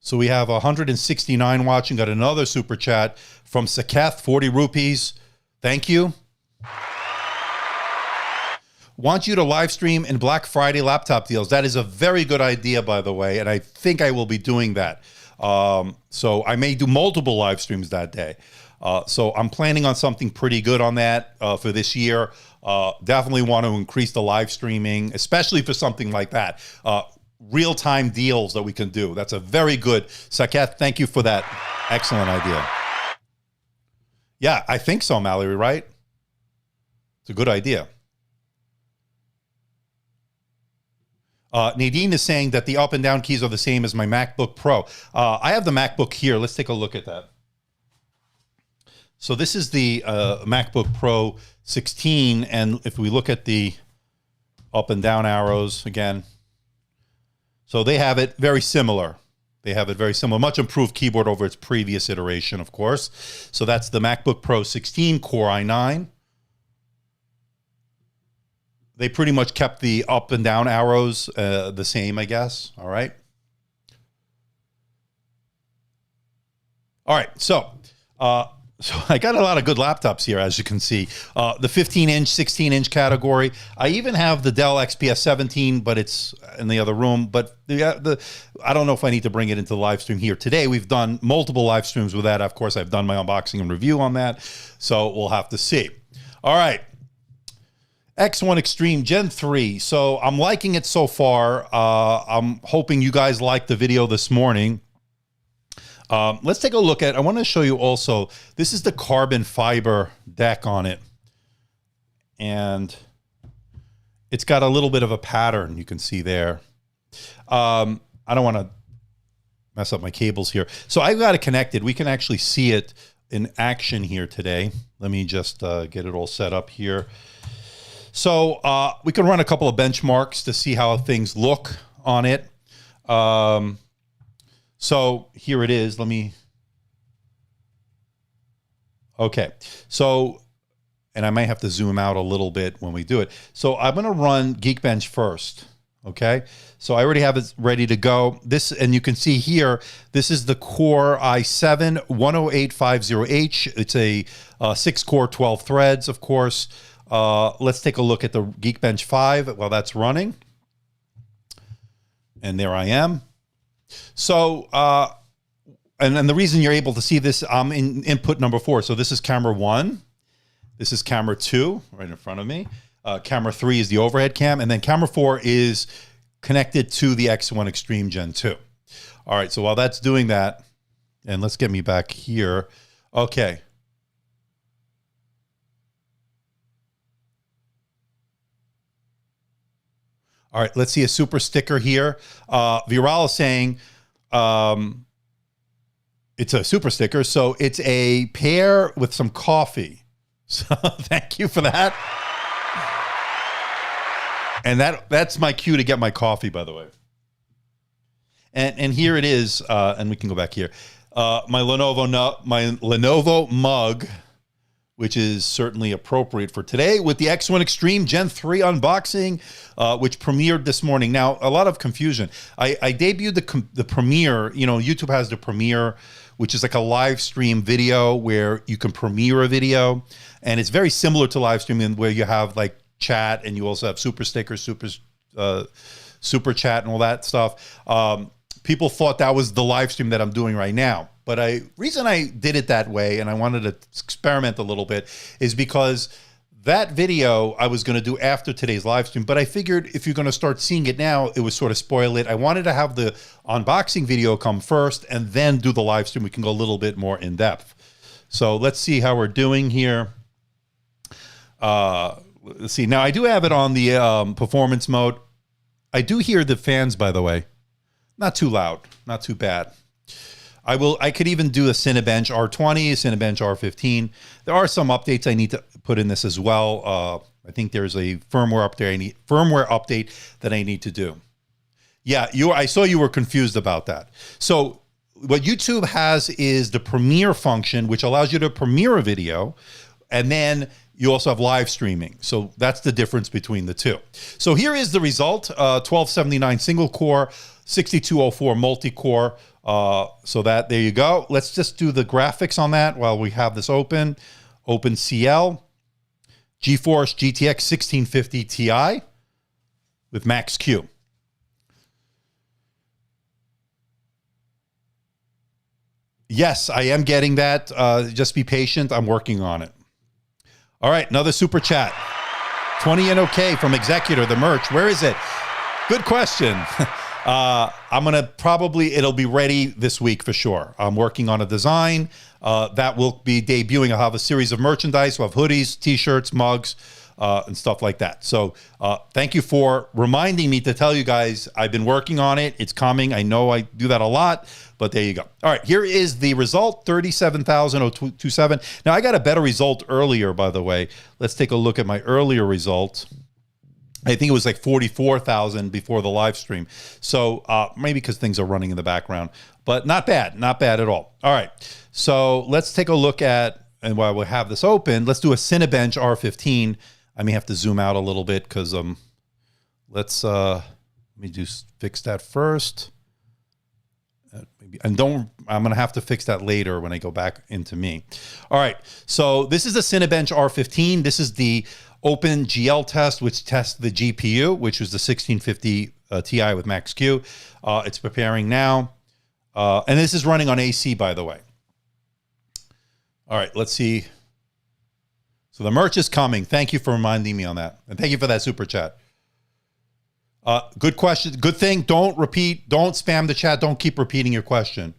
so we have 169 watching. Got another super chat from Saketh, 40 rupees. Thank you. Want you to live stream in Black Friday laptop deals. That is a very good idea, by the way, and I think I will be doing that. So I may do multiple live streams that day. So I'm planning on something pretty good on that for this year. Definitely want to increase the live streaming, especially for something like that. Real-time deals that we can do. That's a very good. Saketh, thank you for that excellent idea. Yeah, I think so, Mallory, right? It's a good idea. Nadine is saying that the up and down keys are the same as my MacBook Pro. I have the MacBook here. Let's take a look at that. So this is the MacBook Pro 16, and if we look at the up and down arrows again, so they have it very similar. They have it very similar. Much improved keyboard over its previous iteration, of course. So that's the MacBook Pro 16 Core i9. They pretty much kept the up and down arrows the same, I guess. All right. All right. So I got a lot of good laptops here, as you can see. The 15-inch, 16-inch category. I even have the Dell Xps 17, but it's in the other room. But I don't know if I need to bring it into the live stream here today. We've done multiple live streams with that. Of course, I've done my unboxing and review on that. So we'll have to see. All right. X1 Extreme Gen 3. So I'm liking it so far. I'm hoping you guys liked the video this morning. Let's take a look at, I want to show you also, this is the carbon fiber deck on it. And it's got a little bit of a pattern you can see there. I don't want to mess up my cables here. So I've got it connected. We can actually see it in action here today. Let me just get it all set up here. So we can run a couple of benchmarks to see how things look on it. So here it is. Let me. Okay. So, and I might have to zoom out a little bit when we do it. So I'm going to run Geekbench first. Okay. So I already have it ready to go. This, and you can see here, this is the Core i7 10850H. It's a 6-core, 12 threads, of course. Let's take a look at the Geekbench 5 while that's running. And there I am. So, and the reason you're able to see this, I'm in input number 4. So this is camera 1. This is camera 2 right in front of me. Camera 3 is the overhead cam. And then camera 4 is connected to the X1 Extreme Gen 2. All right. So while that's doing that, and let's get me back here. Okay. All right, let's see a super sticker here. Viral is saying it's a super sticker, so it's a pear with some coffee. So thank you for that. And that's my cue to get my coffee, by the way. And here it is, and we can go back here. My Lenovo mug, which is certainly appropriate for today, with the X1 Extreme Gen 3 unboxing, which premiered this morning. Now, a lot of confusion. I debuted the premiere. You know, YouTube has the premiere, which is like a live stream video where you can premiere a video. And it's very similar to live streaming, where you have like chat, and you also have super stickers, super chat, and all that stuff. People thought that was the live stream that I'm doing right now. But reason I did it that way, and I wanted to experiment a little bit, is because that video I was going to do after today's live stream. But I figured if you're going to start seeing it now, it would sort of spoil it. I wanted to have the unboxing video come first and then do the live stream. We can go a little bit more in depth. So let's see how we're doing here. Let's see. Now, I do have it on the performance mode. I do hear the fans, by the way. Not too loud, not too bad. I could even do a Cinebench R20, Cinebench R15. There are some updates I need to put in this as well. I think there's a firmware update that I need to do. Yeah, I saw you were confused about that. So what YouTube has is the premiere function, which allows you to premiere a video, and then you also have live streaming. So that's the difference between the two. So here is the result, 1279 single core, 6204 multi-core. So that, there you go. Let's just do the graphics on that while we have this open. OpenCL, Geforce GTX 1650 Ti with Max-Q. Yes, I am getting that. Just be patient. I'm working on it. All right, another super chat. 20 and okay from Executor, the merch. Where is it? Good question. I'm going to probably, it'll be ready this week for sure. I'm working on a design that will be debuting. I'll have a series of merchandise. We'll have hoodies, t-shirts, mugs, and stuff like that. So thank you for reminding me to tell you guys I've been working on it. It's coming. I know I do that a lot, but there you go. All right, here is the result, 37,027. Now, I got a better result earlier, by the way. Let's take a look at my earlier result. I think it was like 44,000 before the live stream. So maybe because things are running in the background, but not bad at all. All right, so let's take a look at, and while we have this open, let's do a Cinebench R15. I may have to zoom out a little bit because let me just fix that first. And I'm going to have to fix that later when I go back into me. All right, so this is the Cinebench R15. This is the OpenGL test, which tests the GPU, which was the 1650 Ti with Max-Q. It's preparing now. And this is running on AC, by the way. All right, let's see. So the merch is coming. Thank you for reminding me on that. And thank you for that super chat. Good question. Good thing. Don't repeat. Don't spam the chat. Don't keep repeating your question.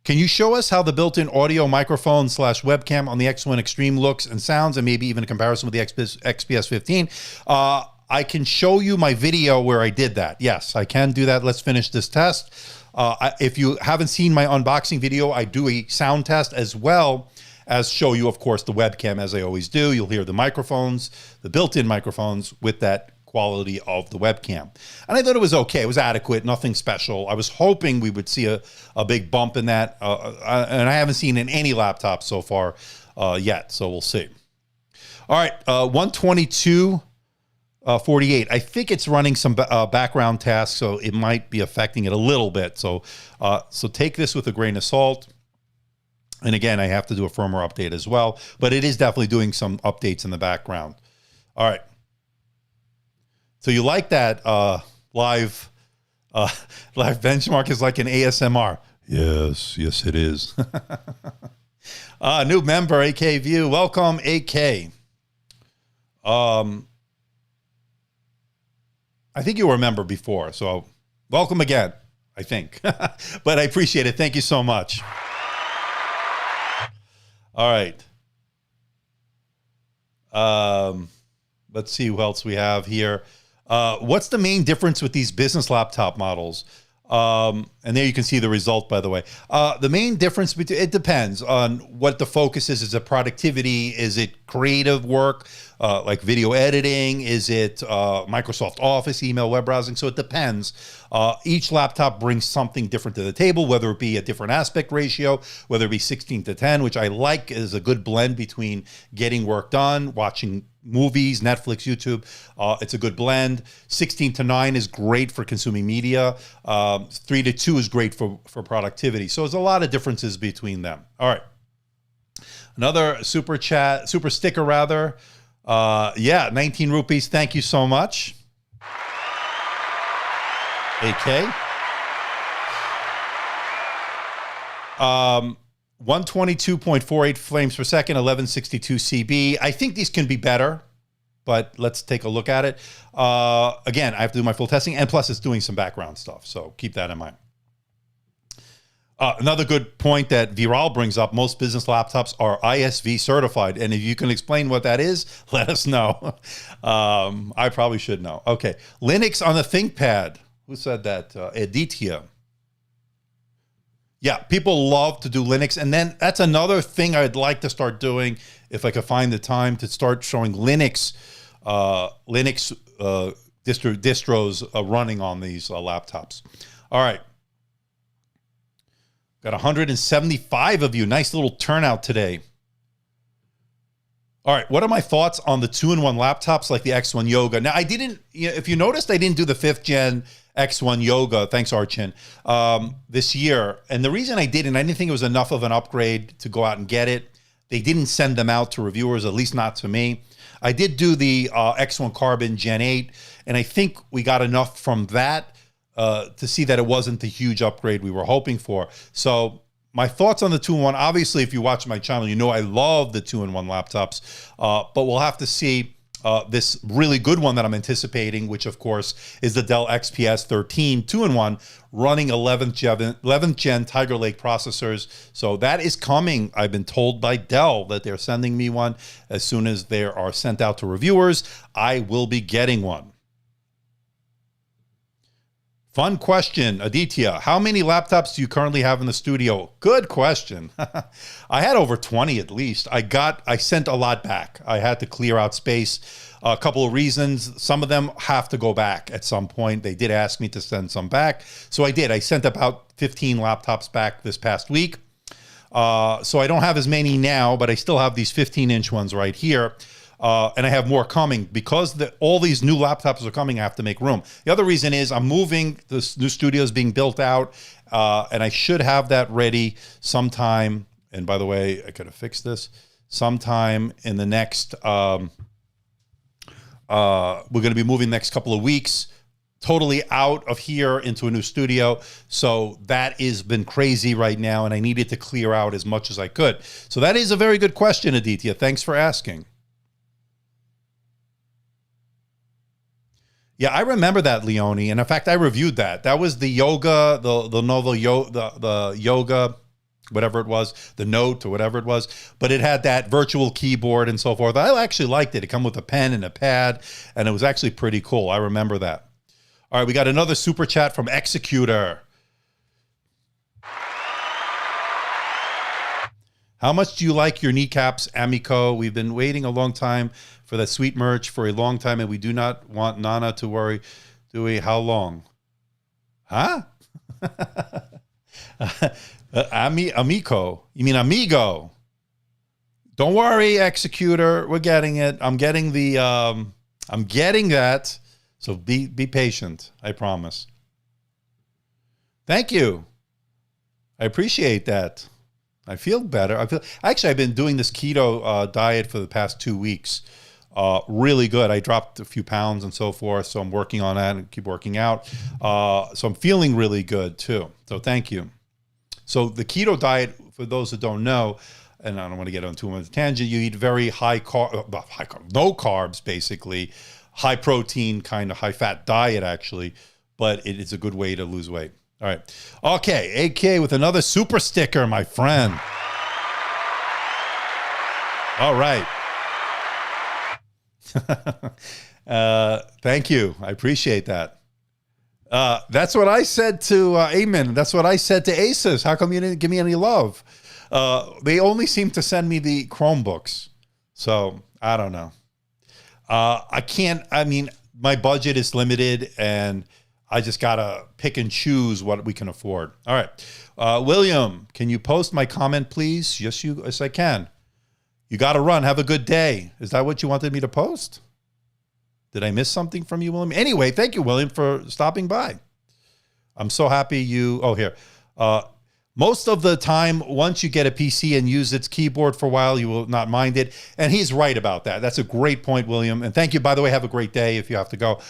Can you show us how the built-in audio microphone / webcam on the X1 Extreme looks and sounds, and maybe even a comparison with the XPS 15? I can show you my video where I did that. Yes, I can do that. Let's finish this test. If you haven't seen my unboxing video, I do a sound test as well as show you, of course, the webcam, as I always do. You'll hear the microphones, the built-in microphones with that quality of the webcam. And I thought it was okay. It was adequate, nothing special. I was hoping we would see a big bump in that. And I haven't seen in any laptop so far yet, so we'll see. All right, 122.48. I think it's running some background tasks, so it might be affecting it a little bit. So, so take this with a grain of salt. And again, I have to do a firmware update as well, but it is definitely doing some updates in the background. All right. So you like that live benchmark is like an ASMR. Yes, yes it is. New member, AK View. Welcome, AK. I think you were a member before, so welcome again, I think. But I appreciate it. Thank you so much. All right. Let's see who else we have here. What's the main difference with these business laptop models? And there you can see the result, by the way. The main difference, it depends on what the focus is. Is it productivity? Is it creative work, like video editing? Is it Microsoft Office, email, web browsing? So it depends. Each laptop brings something different to the table, whether it be a different aspect ratio, whether it be 16:10, which I like is a good blend between getting work done, watching movies, Netflix, YouTube. It's a good blend. 16:9 is great for consuming media. 3:2 is great for productivity. So there's a lot of differences between them. All right. Another super sticker rather. Yeah, 19 rupees. Thank you so much. AK. 122.48 frames per second, 1162 CB. I think these can be better, but let's take a look at it. Again, I have to do my full testing, and plus it's doing some background stuff, so keep that in mind. Another good point that Viral brings up, most business laptops are ISV certified, and if you can explain what that is, let us know. I probably should know. Okay, Linux on the ThinkPad. Who said that? Aditya. Yeah, people love to do Linux. And then that's another thing I'd like to start doing if I could find the time to start showing Linux distros running on these laptops. All right. Got 175 of you. Nice little turnout today. All right, what are my thoughts on the 2-in-1 laptops like the X1 Yoga? Now, I didn't, if you noticed, I didn't do the 5th gen X1 Yoga, thanks Archin, this year. And the reason I didn't, I didn't think it was enough of an upgrade to go out and get it. They didn't send them out to reviewers, at least not to me. I did do the X1 Carbon Gen 8, and I think we got enough from that to see that it wasn't the huge upgrade we were hoping for. So my thoughts on the 2-in-1, obviously, if you watch my channel, you know I love the 2-in-1 laptops, but we'll have to see this really good one that I'm anticipating, which of course is the Dell XPS 13 2-in-1 running 11th gen Tiger Lake processors. So that is coming. I've been told by Dell that they're sending me one. As soon as they are sent out to reviewers, I will be getting one. Fun question, Aditya. How many laptops do you currently have in the studio? Good question. I had over 20 at least. I sent a lot back. I had to clear out space. A couple of reasons. Some of them have to go back at some point. They did ask me to send some back. So I did. I sent about 15 laptops back this past week. So I don't have as many now, but I still have these 15-inch ones right here. And I have more coming because all these new laptops are coming. I have to make room. The other reason is I'm moving. This new studio is being built out, and I should have that ready sometime. And by the way, I could have fixed this sometime in the next. We're going to be moving next couple of weeks, totally out of here into a new studio. So that has been crazy right now, and I needed to clear out as much as I could. So that is a very good question, Aditya. Thanks for asking. Yeah, I remember that, Leone, and in fact, I reviewed that. That was the Yoga, the Lenovo the Yoga, whatever it was, the Note or whatever it was. But it had that virtual keyboard and so forth. I actually liked it. It came with a pen and a pad, and it was actually pretty cool. I remember that. All right, we got another super chat from Executor. How much do you like your kneecaps, Amico? We've been waiting a long time for that sweet merch for a long time, and we do not want Nana to worry, do we? How long? Huh? Amico. You mean amigo? Don't worry, Executor. We're getting it. I'm getting the. I'm getting that. So be patient. I promise. Thank you. I appreciate that. I feel better. Actually, I've been doing this keto diet for the past 2 weeks. Really good. I dropped a few pounds and so forth, so I'm working on that and keep working out. So I'm feeling really good too. So thank you. So the keto diet, for those that don't know, and I don't want to get on too much tangent, you eat very high carb, no carbs basically, high protein, kind of high fat diet actually, but it is a good way to lose weight. All right. Okay, AK with another super sticker, my friend. All right. Thank you. I appreciate that. That's what I said to Amen. That's what I said to Asus. How come you didn't give me any love? They only seem to send me the Chromebooks. So I don't know. I mean, my budget is limited and I just got to pick and choose what we can afford. All right. William, can you post my comment, please? Yes, I can. You got to run. Have a good day. Is that what you wanted me to post? Did I miss something from you, William? Anyway, thank you, William, for stopping by. I'm so happy you... Oh, here. Most of the time, once you get a PC and use its keyboard for a while, you will not mind it. And he's right about that. That's a great point, William. And thank you, by the way. Have a great day if you have to go.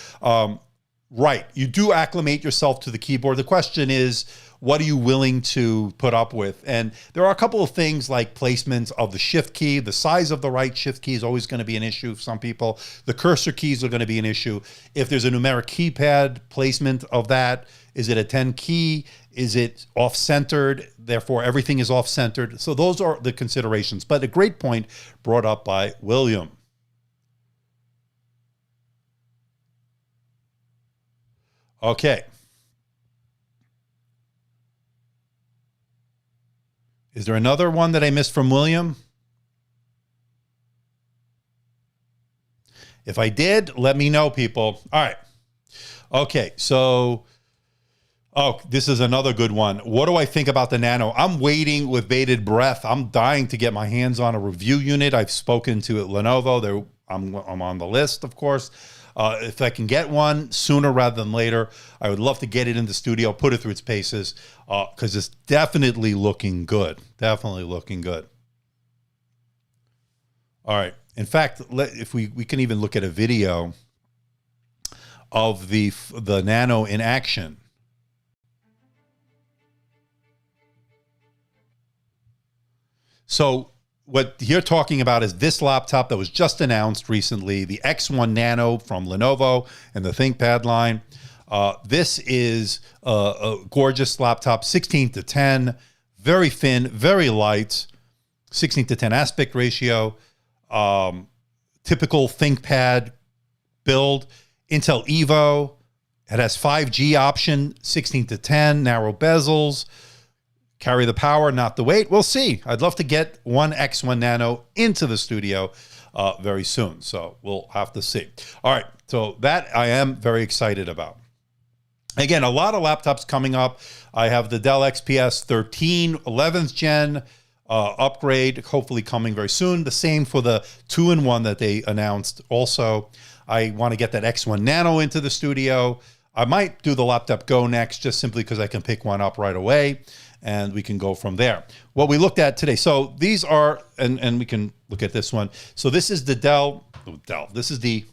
Right. You do acclimate yourself to the keyboard. The question is, what are you willing to put up with? And there are a couple of things like placements of the shift key. The size of the right shift key is always going to be an issue for some people. The cursor keys are going to be an issue. If there's a numeric keypad placement of that, is it a 10 key? Is it off-centered? Therefore, everything is off-centered. So those are the considerations. But a great point brought up by William. Okay. Is there another one that I missed from William? If I did, let me know, people. All right. Okay, so Oh, this is another good one. What do I think about the Nano? I'm waiting with bated breath. I'm dying to get my hands on a review unit. I've spoken to Lenovo. I'm on the list, of course. If I can get one sooner rather than later, I would love to get it in the studio, put it through its paces, because it's definitely looking good. Definitely looking good. All right. In fact, if we can even look at a video of the Nano in action. So what you're talking about is this laptop that was just announced recently, the X1 Nano from Lenovo and the Thinkpad line. This is a gorgeous laptop, 16:10, very thin, very light, 16:10 aspect ratio, typical Thinkpad build, Intel Evo. It has 5G option, 16:10, narrow bezels. Carry the power, not the weight. We'll see. I'd love to get one X1 Nano into the studio very soon. So we'll have to see. All right. So that I am very excited about. Again, a lot of laptops coming up. I have the Dell XPS 13, 11th gen upgrade, hopefully coming very soon. The same for the 2-in-1 that they announced. Also, I want to get that X1 Nano into the studio. I might do the Laptop Go next, just simply because I can pick one up right away. And we can go from there. What we looked at today. So these are, and we can look at this one. So this is the Dell. This is the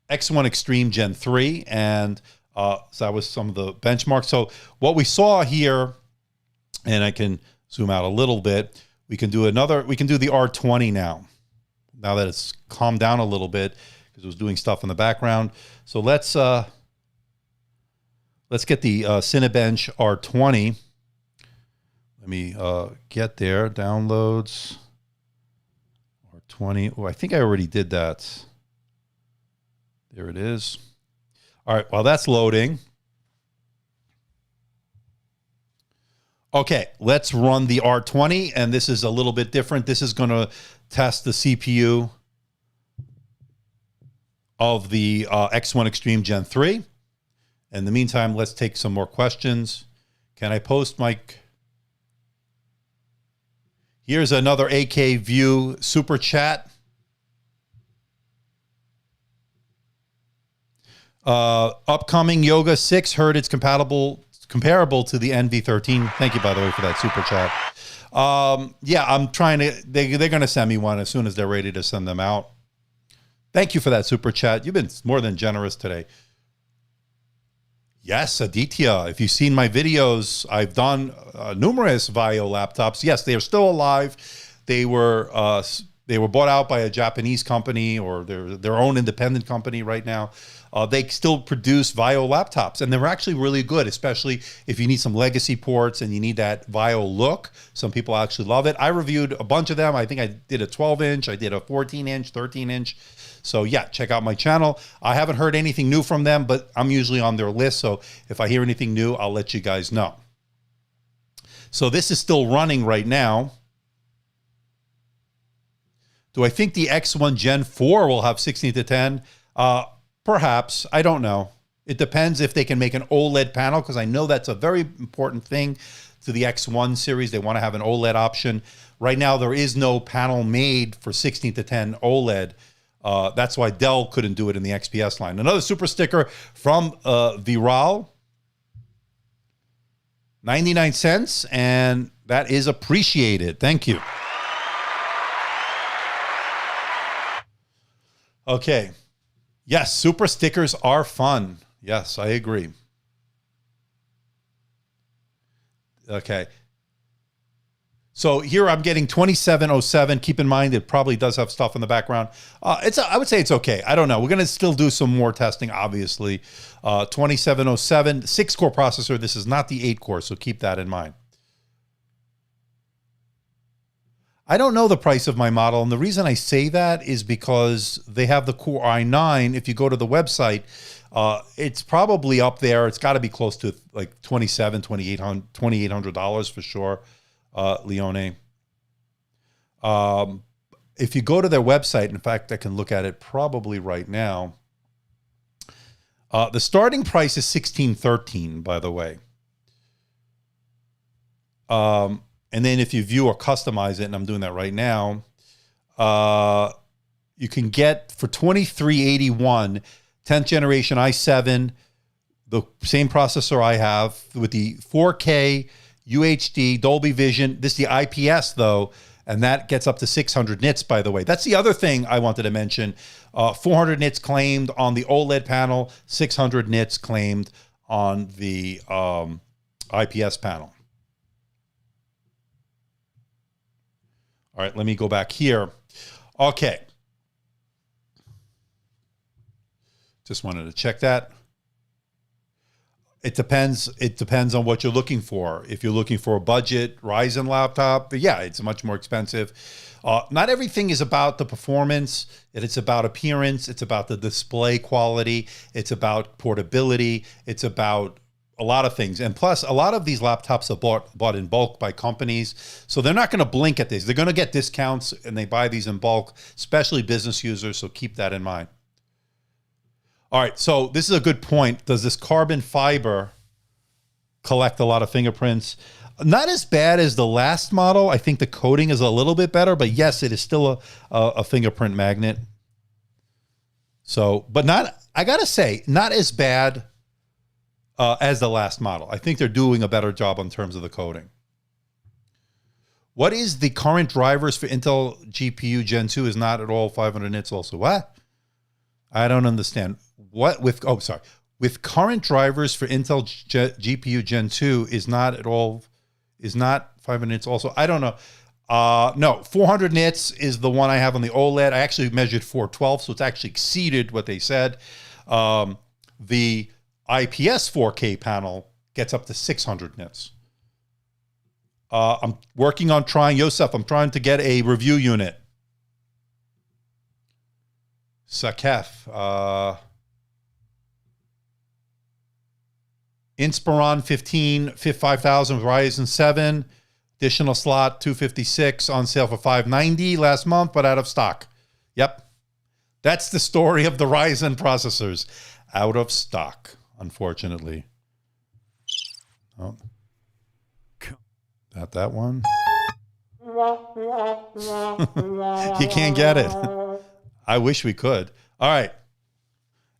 X1 Extreme Gen 3. And so that was some of the benchmarks. So what we saw here, and I can zoom out a little bit. We can do the R20 now. Now that it's calmed down a little bit, because it was doing stuff in the background. So let's get the Cinebench R20. Let me get there. Downloads. R20. Oh, I think I already did that. There it is. All right, while that's loading. Okay, let's run the R20, and this is a little bit different. This is going to test the CPU of the X1 Extreme Gen 3. In the meantime, let's take some more questions. Can I post my... Here's another AK View super chat. Upcoming Yoga 6, heard it's comparable to the NV13. Thank you, by the way, for that super chat. Yeah, I'm trying to... They're going to send me one as soon as they're ready to send them out. Thank you for that super chat. You've been more than generous today. Yes, Aditya, if you've seen my videos, I've done numerous Vaio laptops. Yes, they are still alive. They were bought out by a Japanese company, or their own independent company right now. They still produce Vaio laptops, and they're actually really good, especially if you need some legacy ports and you need that Vaio look. Some people actually love it. I reviewed a bunch of them. I think I did a 12-inch, I did a 14-inch, 13-inch. So yeah, check out my channel. I haven't heard anything new from them, but I'm usually on their list. So if I hear anything new, I'll let you guys know. So this is still running right now. Do I think the X1 Gen 4 will have 16:10? Perhaps. I don't know. It depends if they can make an OLED panel, because I know that's a very important thing to the X1 series. They want to have an OLED option. Right now, there is no panel made for 16:10 OLED. That's why Dell couldn't do it in the XPS line. Another super sticker from Viral. 99 cents, and that is appreciated. Thank you. Okay. Yes, super stickers are fun. Yes, I agree. Okay. So here I'm getting 2707. Keep in mind, it probably does have stuff in the background. I would say it's okay. I don't know. We're going to still do some more testing, obviously. 2707, 6-core processor. This is not the 8-core, so keep that in mind. I don't know the price of my model, and the reason I say that is because they have the Core i9. If you go to the website, it's probably up there. It's got to be close to like $2,800 for sure, Leone. If you go to their website, in fact, I can look at it probably right now. The starting price is $1613, by the way. And then if you view or customize it, and I'm doing that right now, you can get for $2381, 10th generation i7, the same processor I have with the 4K UHD Dolby Vision. This is the IPS though, and that gets up to 600 nits, by the way. That's the other thing I wanted to mention. 400 nits claimed on the OLED panel, 600 nits claimed on the IPS panel. All right, let me go back here. Okay. Just wanted to check that. It depends on what you're looking for. If you're looking for a budget Ryzen laptop, yeah, it's much more expensive. Not everything is about the performance. It's about appearance. It's about the display quality. It's about portability. It's about a lot of things. And plus, a lot of these laptops are bought in bulk by companies. So they're not going to blink at this. They're going to get discounts and they buy these in bulk, especially business users. So keep that in mind. All right, so this is a good point. Does this carbon fiber collect a lot of fingerprints? Not as bad as the last model. I think the coating is a little bit better, but yes, it is still a fingerprint magnet. So, but not, I gotta say, not as bad as the last model. I think they're doing a better job in terms of the coating. What is the current drivers for Intel GPU Gen 2 is not at all 500 nits also? What? I don't understand. What with, oh, sorry. With current drivers for Intel GPU Gen 2 is not at all, is not 500 nits also? I don't know. No, 400 nits is the one I have on the OLED. I actually measured 412, so it's actually exceeded what they said. The IPS 4K panel gets up to 600 nits. I'm working on trying, Yosef, I'm trying to get a review unit. Sakef. Inspiron 5000 Ryzen 7. Additional slot 256 on sale for $590 last month, but out of stock. Yep. That's the story of the Ryzen processors. Out of stock, unfortunately. Oh. Not that one. You can't get it. I wish we could. All right.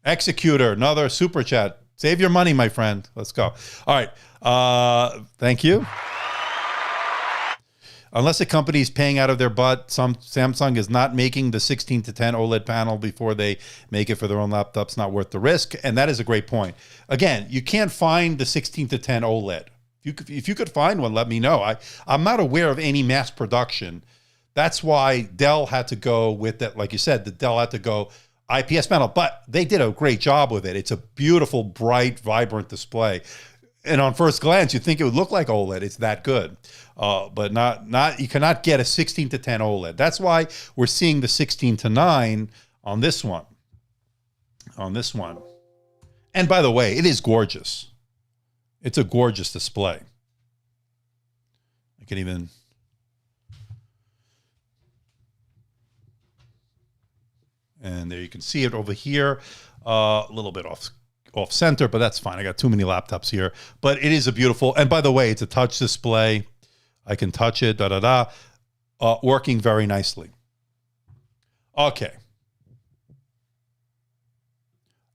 Executor, another super chat. Save your money, my friend. Let's go. All right. Thank you. Unless the company is paying out of their butt, Samsung is not making the 16:10 OLED panel before they make it for their own laptops. Not worth the risk. And that is a great point. Again, you can't find the 16:10 OLED. If you could find one, let me know. I'm not aware of any mass production. That's why Dell had to go with that. Like you said, the Dell had to go IPS panel, but they did a great job with it. It's a beautiful, bright, vibrant display. And on first glance, you think it would look like OLED. It's that good. But not you cannot get a 16:10 OLED. That's why we're seeing the 16:9 on this one. On this one. And by the way, it is gorgeous. It's a gorgeous display. I can even... And there you can see it over here, a little bit off center, but that's fine. I got too many laptops here, but it is a beautiful, and by the way, it's a touch display. I can touch it, working very nicely. Okay.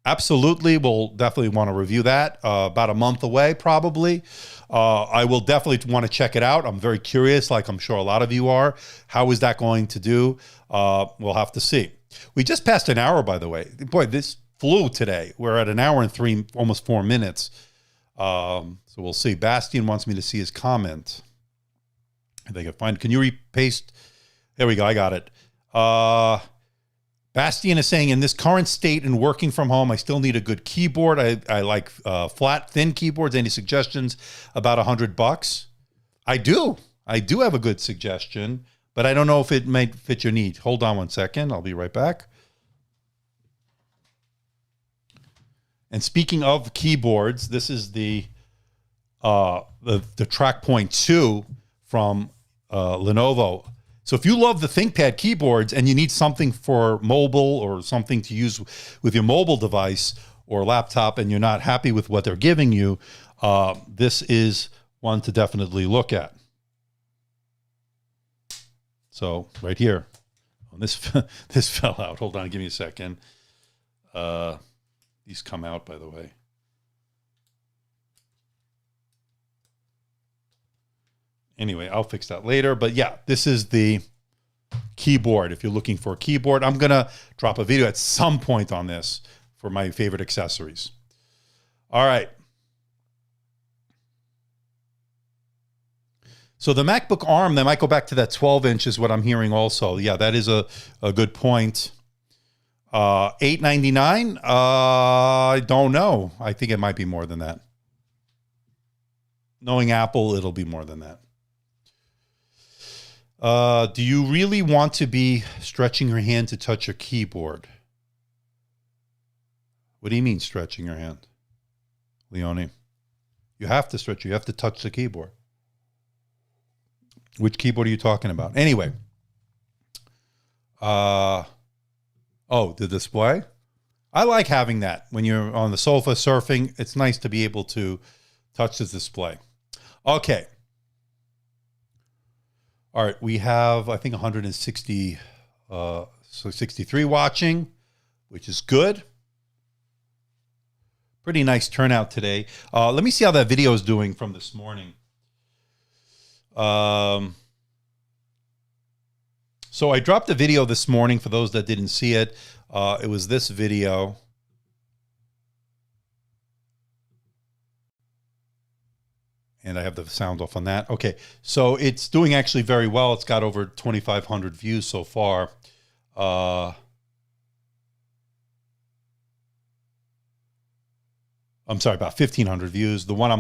Absolutely. We'll definitely want to review that about a month away, probably. I will definitely want to check it out. I'm very curious, like I'm sure a lot of you are. How is that going to do? We'll have to see. We just passed an hour, by the way. Boy, this flew today. We're at an hour and almost 4 minutes. So we'll see. Bastian wants me to see his comment. If I can find, can you repaste? There we go. I got it. Bastian is saying, in this current state and working from home, I still need a good keyboard. I like flat, thin keyboards. Any suggestions? About $100. I do have a good suggestion, but I don't know if it might fit your need. Hold on one second. I'll be right back. And speaking of keyboards, this is the TrackPoint 2 from Lenovo. So if you love the ThinkPad keyboards and you need something for mobile or something to use with your mobile device, or laptop and you're not happy with what they're giving you, this is one to definitely look at. So right here, this this fell out. Hold on, give me a second. These come out, by the way. Anyway, I'll fix that later. But yeah, this is the keyboard. If you're looking for a keyboard, I'm going to drop a video at some point on this for my favorite accessories. All right. So the MacBook ARM, they might go back to that 12-inch is what I'm hearing also. Yeah, that is a good point. $899? I don't know. I think it might be more than that. Knowing Apple, it'll be more than that. Do you really want to be stretching your hand to touch your keyboard? What do you mean stretching your hand, Leonie? You have to stretch. You have to touch the keyboard. Which keyboard are you talking about? Anyway. Oh, the display? I like having that. When you're on the sofa surfing, it's nice to be able to touch the display. Okay. All right, we have, I think, 160, 63 watching, which is good. Pretty nice turnout today. Let me see how that video is doing from this morning. So I dropped a video this morning for those that didn't see it. It was this video. And I have the sound off on that. Okay, so it's doing actually very well. It's got over 2,500 views so far. I'm sorry, about 1,500 views. The one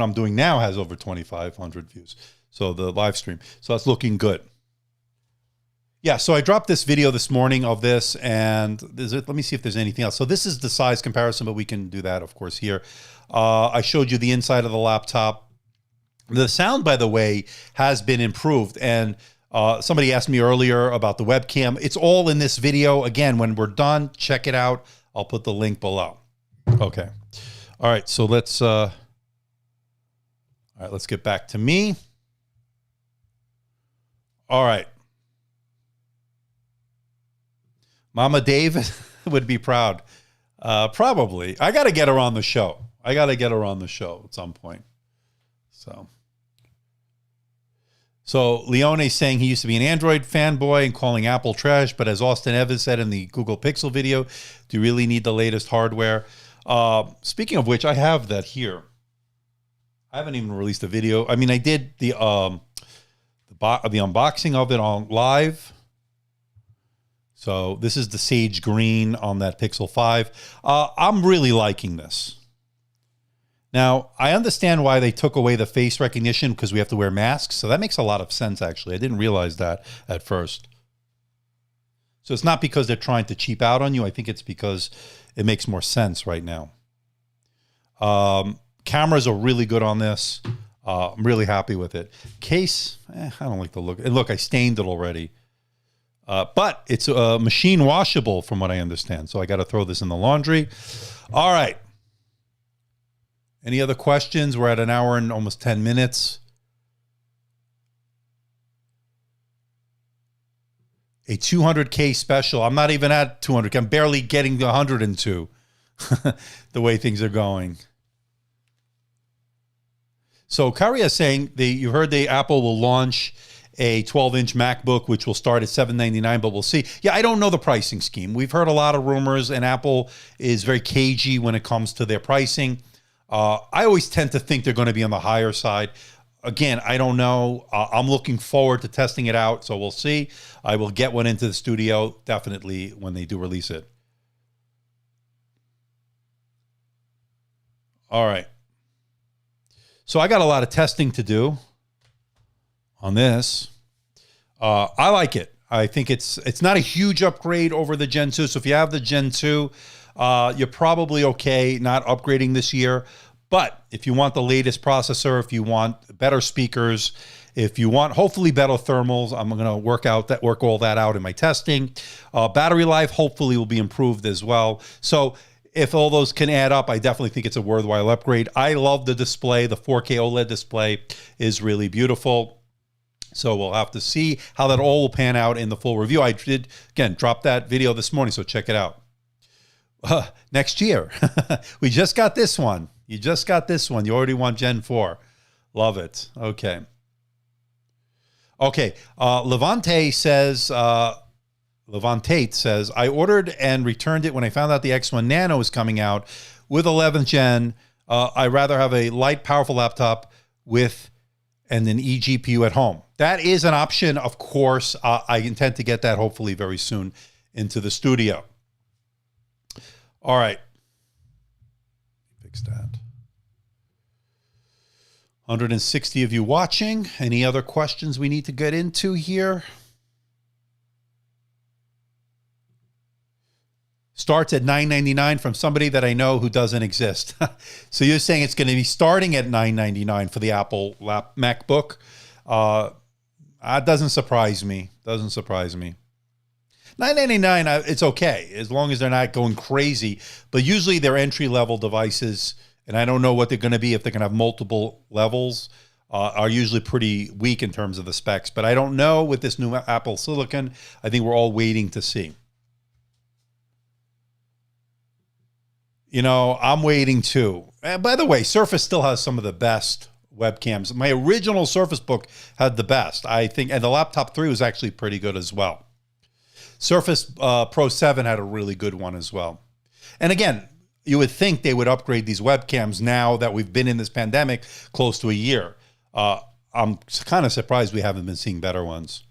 I'm doing now has over 2,500 views. So the live stream. So that's looking good. Yeah, so I dropped this video this morning of this, and let me see if there's anything else. So this is the size comparison, but we can do that, of course, here. I showed you the inside of the laptop. The sound, by the way, has been improved. And somebody asked me earlier about the webcam. It's all in this video. Again, when we're done, check it out. I'll put the link below. Okay. All right, so let's get back to me. All right. Mama David would be proud. Probably. I got to get her on the show. I got to get her on the show at some point. So Leone's saying he used to be an Android fanboy and calling Apple trash, but as Austin Evans said in the Google Pixel video, do you really need the latest hardware? Speaking of which, I have that here. I haven't even released a video. I mean, I did the unboxing of it on live. So this is the sage green on that Pixel 5. I'm really liking this. Now, I understand why they took away the face recognition because we have to wear masks. So that makes a lot of sense, actually. I didn't realize that at first. So it's not because they're trying to cheap out on you. I think it's because it makes more sense right now. Cameras are really good on this. I'm really happy with it. Case, I don't like the look. And look, I stained it already. But it's machine washable from what I understand. So I got to throw this in the laundry. All right. Any other questions? We're at an hour and almost 10 minutes. A 200K special. I'm not even at 200K. I'm barely getting to 102 the way things are going. So Karia is saying, you heard Apple will launch a 12-inch MacBook, which will start at $799, but we'll see. Yeah, I don't know the pricing scheme. We've heard a lot of rumors, and Apple is very cagey when it comes to their pricing. I always tend to think they're going to be on the higher side. Again, I don't know. I'm looking forward to testing it out, so we'll see. I will get one into the studio, definitely, when they do release it. All right. So I got a lot of testing to do on this. I like it. I think it's not a huge upgrade over the Gen 2. So if you have the Gen 2, you're probably okay not upgrading this year. But if you want the latest processor, if you want better speakers, if you want hopefully better thermals, I'm going to work all that out in my testing. Battery life hopefully will be improved as well. So if all those can add up, I definitely think it's a worthwhile upgrade. I love the display. The 4K OLED display is really beautiful. So we'll have to see how that all will pan out in the full review. I did, again, drop that video this morning, so check it out. Next year. We just got this one. You just got this one. You already want Gen 4. Love it. Okay. Okay. Levante says, I ordered and returned it when I found out the X1 Nano is coming out with 11th gen. I'd rather have a light, powerful laptop with and an eGPU at home. That is an option, of course. I intend to get that hopefully very soon into the studio. All right. Fix that. 160 of you watching. Any other questions we need to get into here? Starts at $999 from somebody that I know who doesn't exist. So you're saying it's going to be starting at $999 for the Apple MacBook. That doesn't surprise me. Doesn't surprise me. $999, it's okay, as long as they're not going crazy. But usually they're entry-level devices, and I don't know what they're going to be if they're going to have multiple levels, are usually pretty weak in terms of the specs. But I don't know with this new Apple Silicon. I think we're all waiting to see. You know, I'm waiting too. And by the way, Surface still has some of the best webcams. My original Surface Book had the best, I think, and the Laptop 3 was actually pretty good as well. Surface Pro 7 had a really good one as well. And again, you would think they would upgrade these webcams now that we've been in this pandemic close to a year. I'm kind of surprised we haven't been seeing better ones.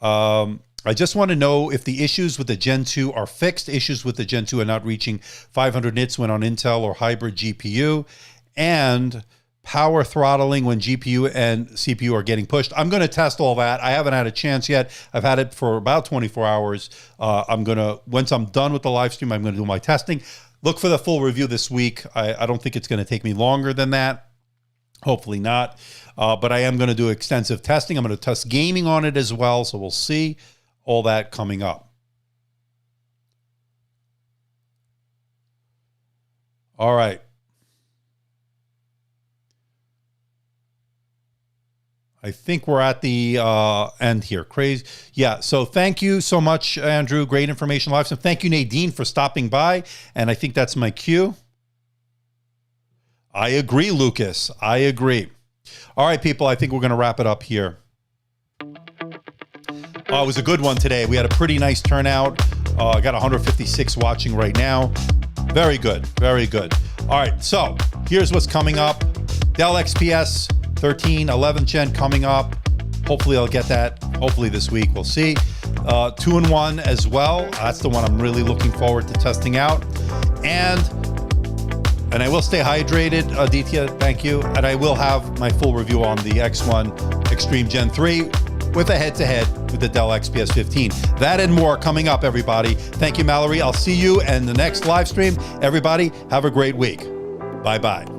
I just want to know if the issues with the Gen 2 are fixed. Issues with the Gen 2 are not reaching 500 nits when on Intel or hybrid GPU, and power throttling when GPU and CPU are getting pushed. I'm going to test all that. I haven't had a chance yet. I've had it for about 24 hours. Once I'm done with the live stream, I'm going to do my testing. Look for the full review this week. I don't think it's going to take me longer than that. Hopefully not. But I am going to do extensive testing. I'm going to test gaming on it as well. So we'll see all that coming up. All right. I think we're at the end here. Crazy. Yeah. So thank you so much, Andrew. Great information live. So thank you, Nadine, for stopping by. And I think that's my cue. I agree, Lucas. I agree. All right, people. I think we're going to wrap it up here. It was a good one today. We had a pretty nice turnout. I got 156 watching right now. Very good. Very good. All right. So here's what's coming up. Dell XPS 13, 11th gen coming up. Hopefully I'll get that. Hopefully this week. We'll see. 2-in-1 as well. That's the one I'm really looking forward to testing out. And I will stay hydrated, Aditya. Thank you. And I will have my full review on the X1 Extreme Gen 3 with a head-to-head with the Dell XPS 15. That and more coming up, everybody. Thank you, Mallory. I'll see you in the next live stream. Everybody, have a great week. Bye-bye.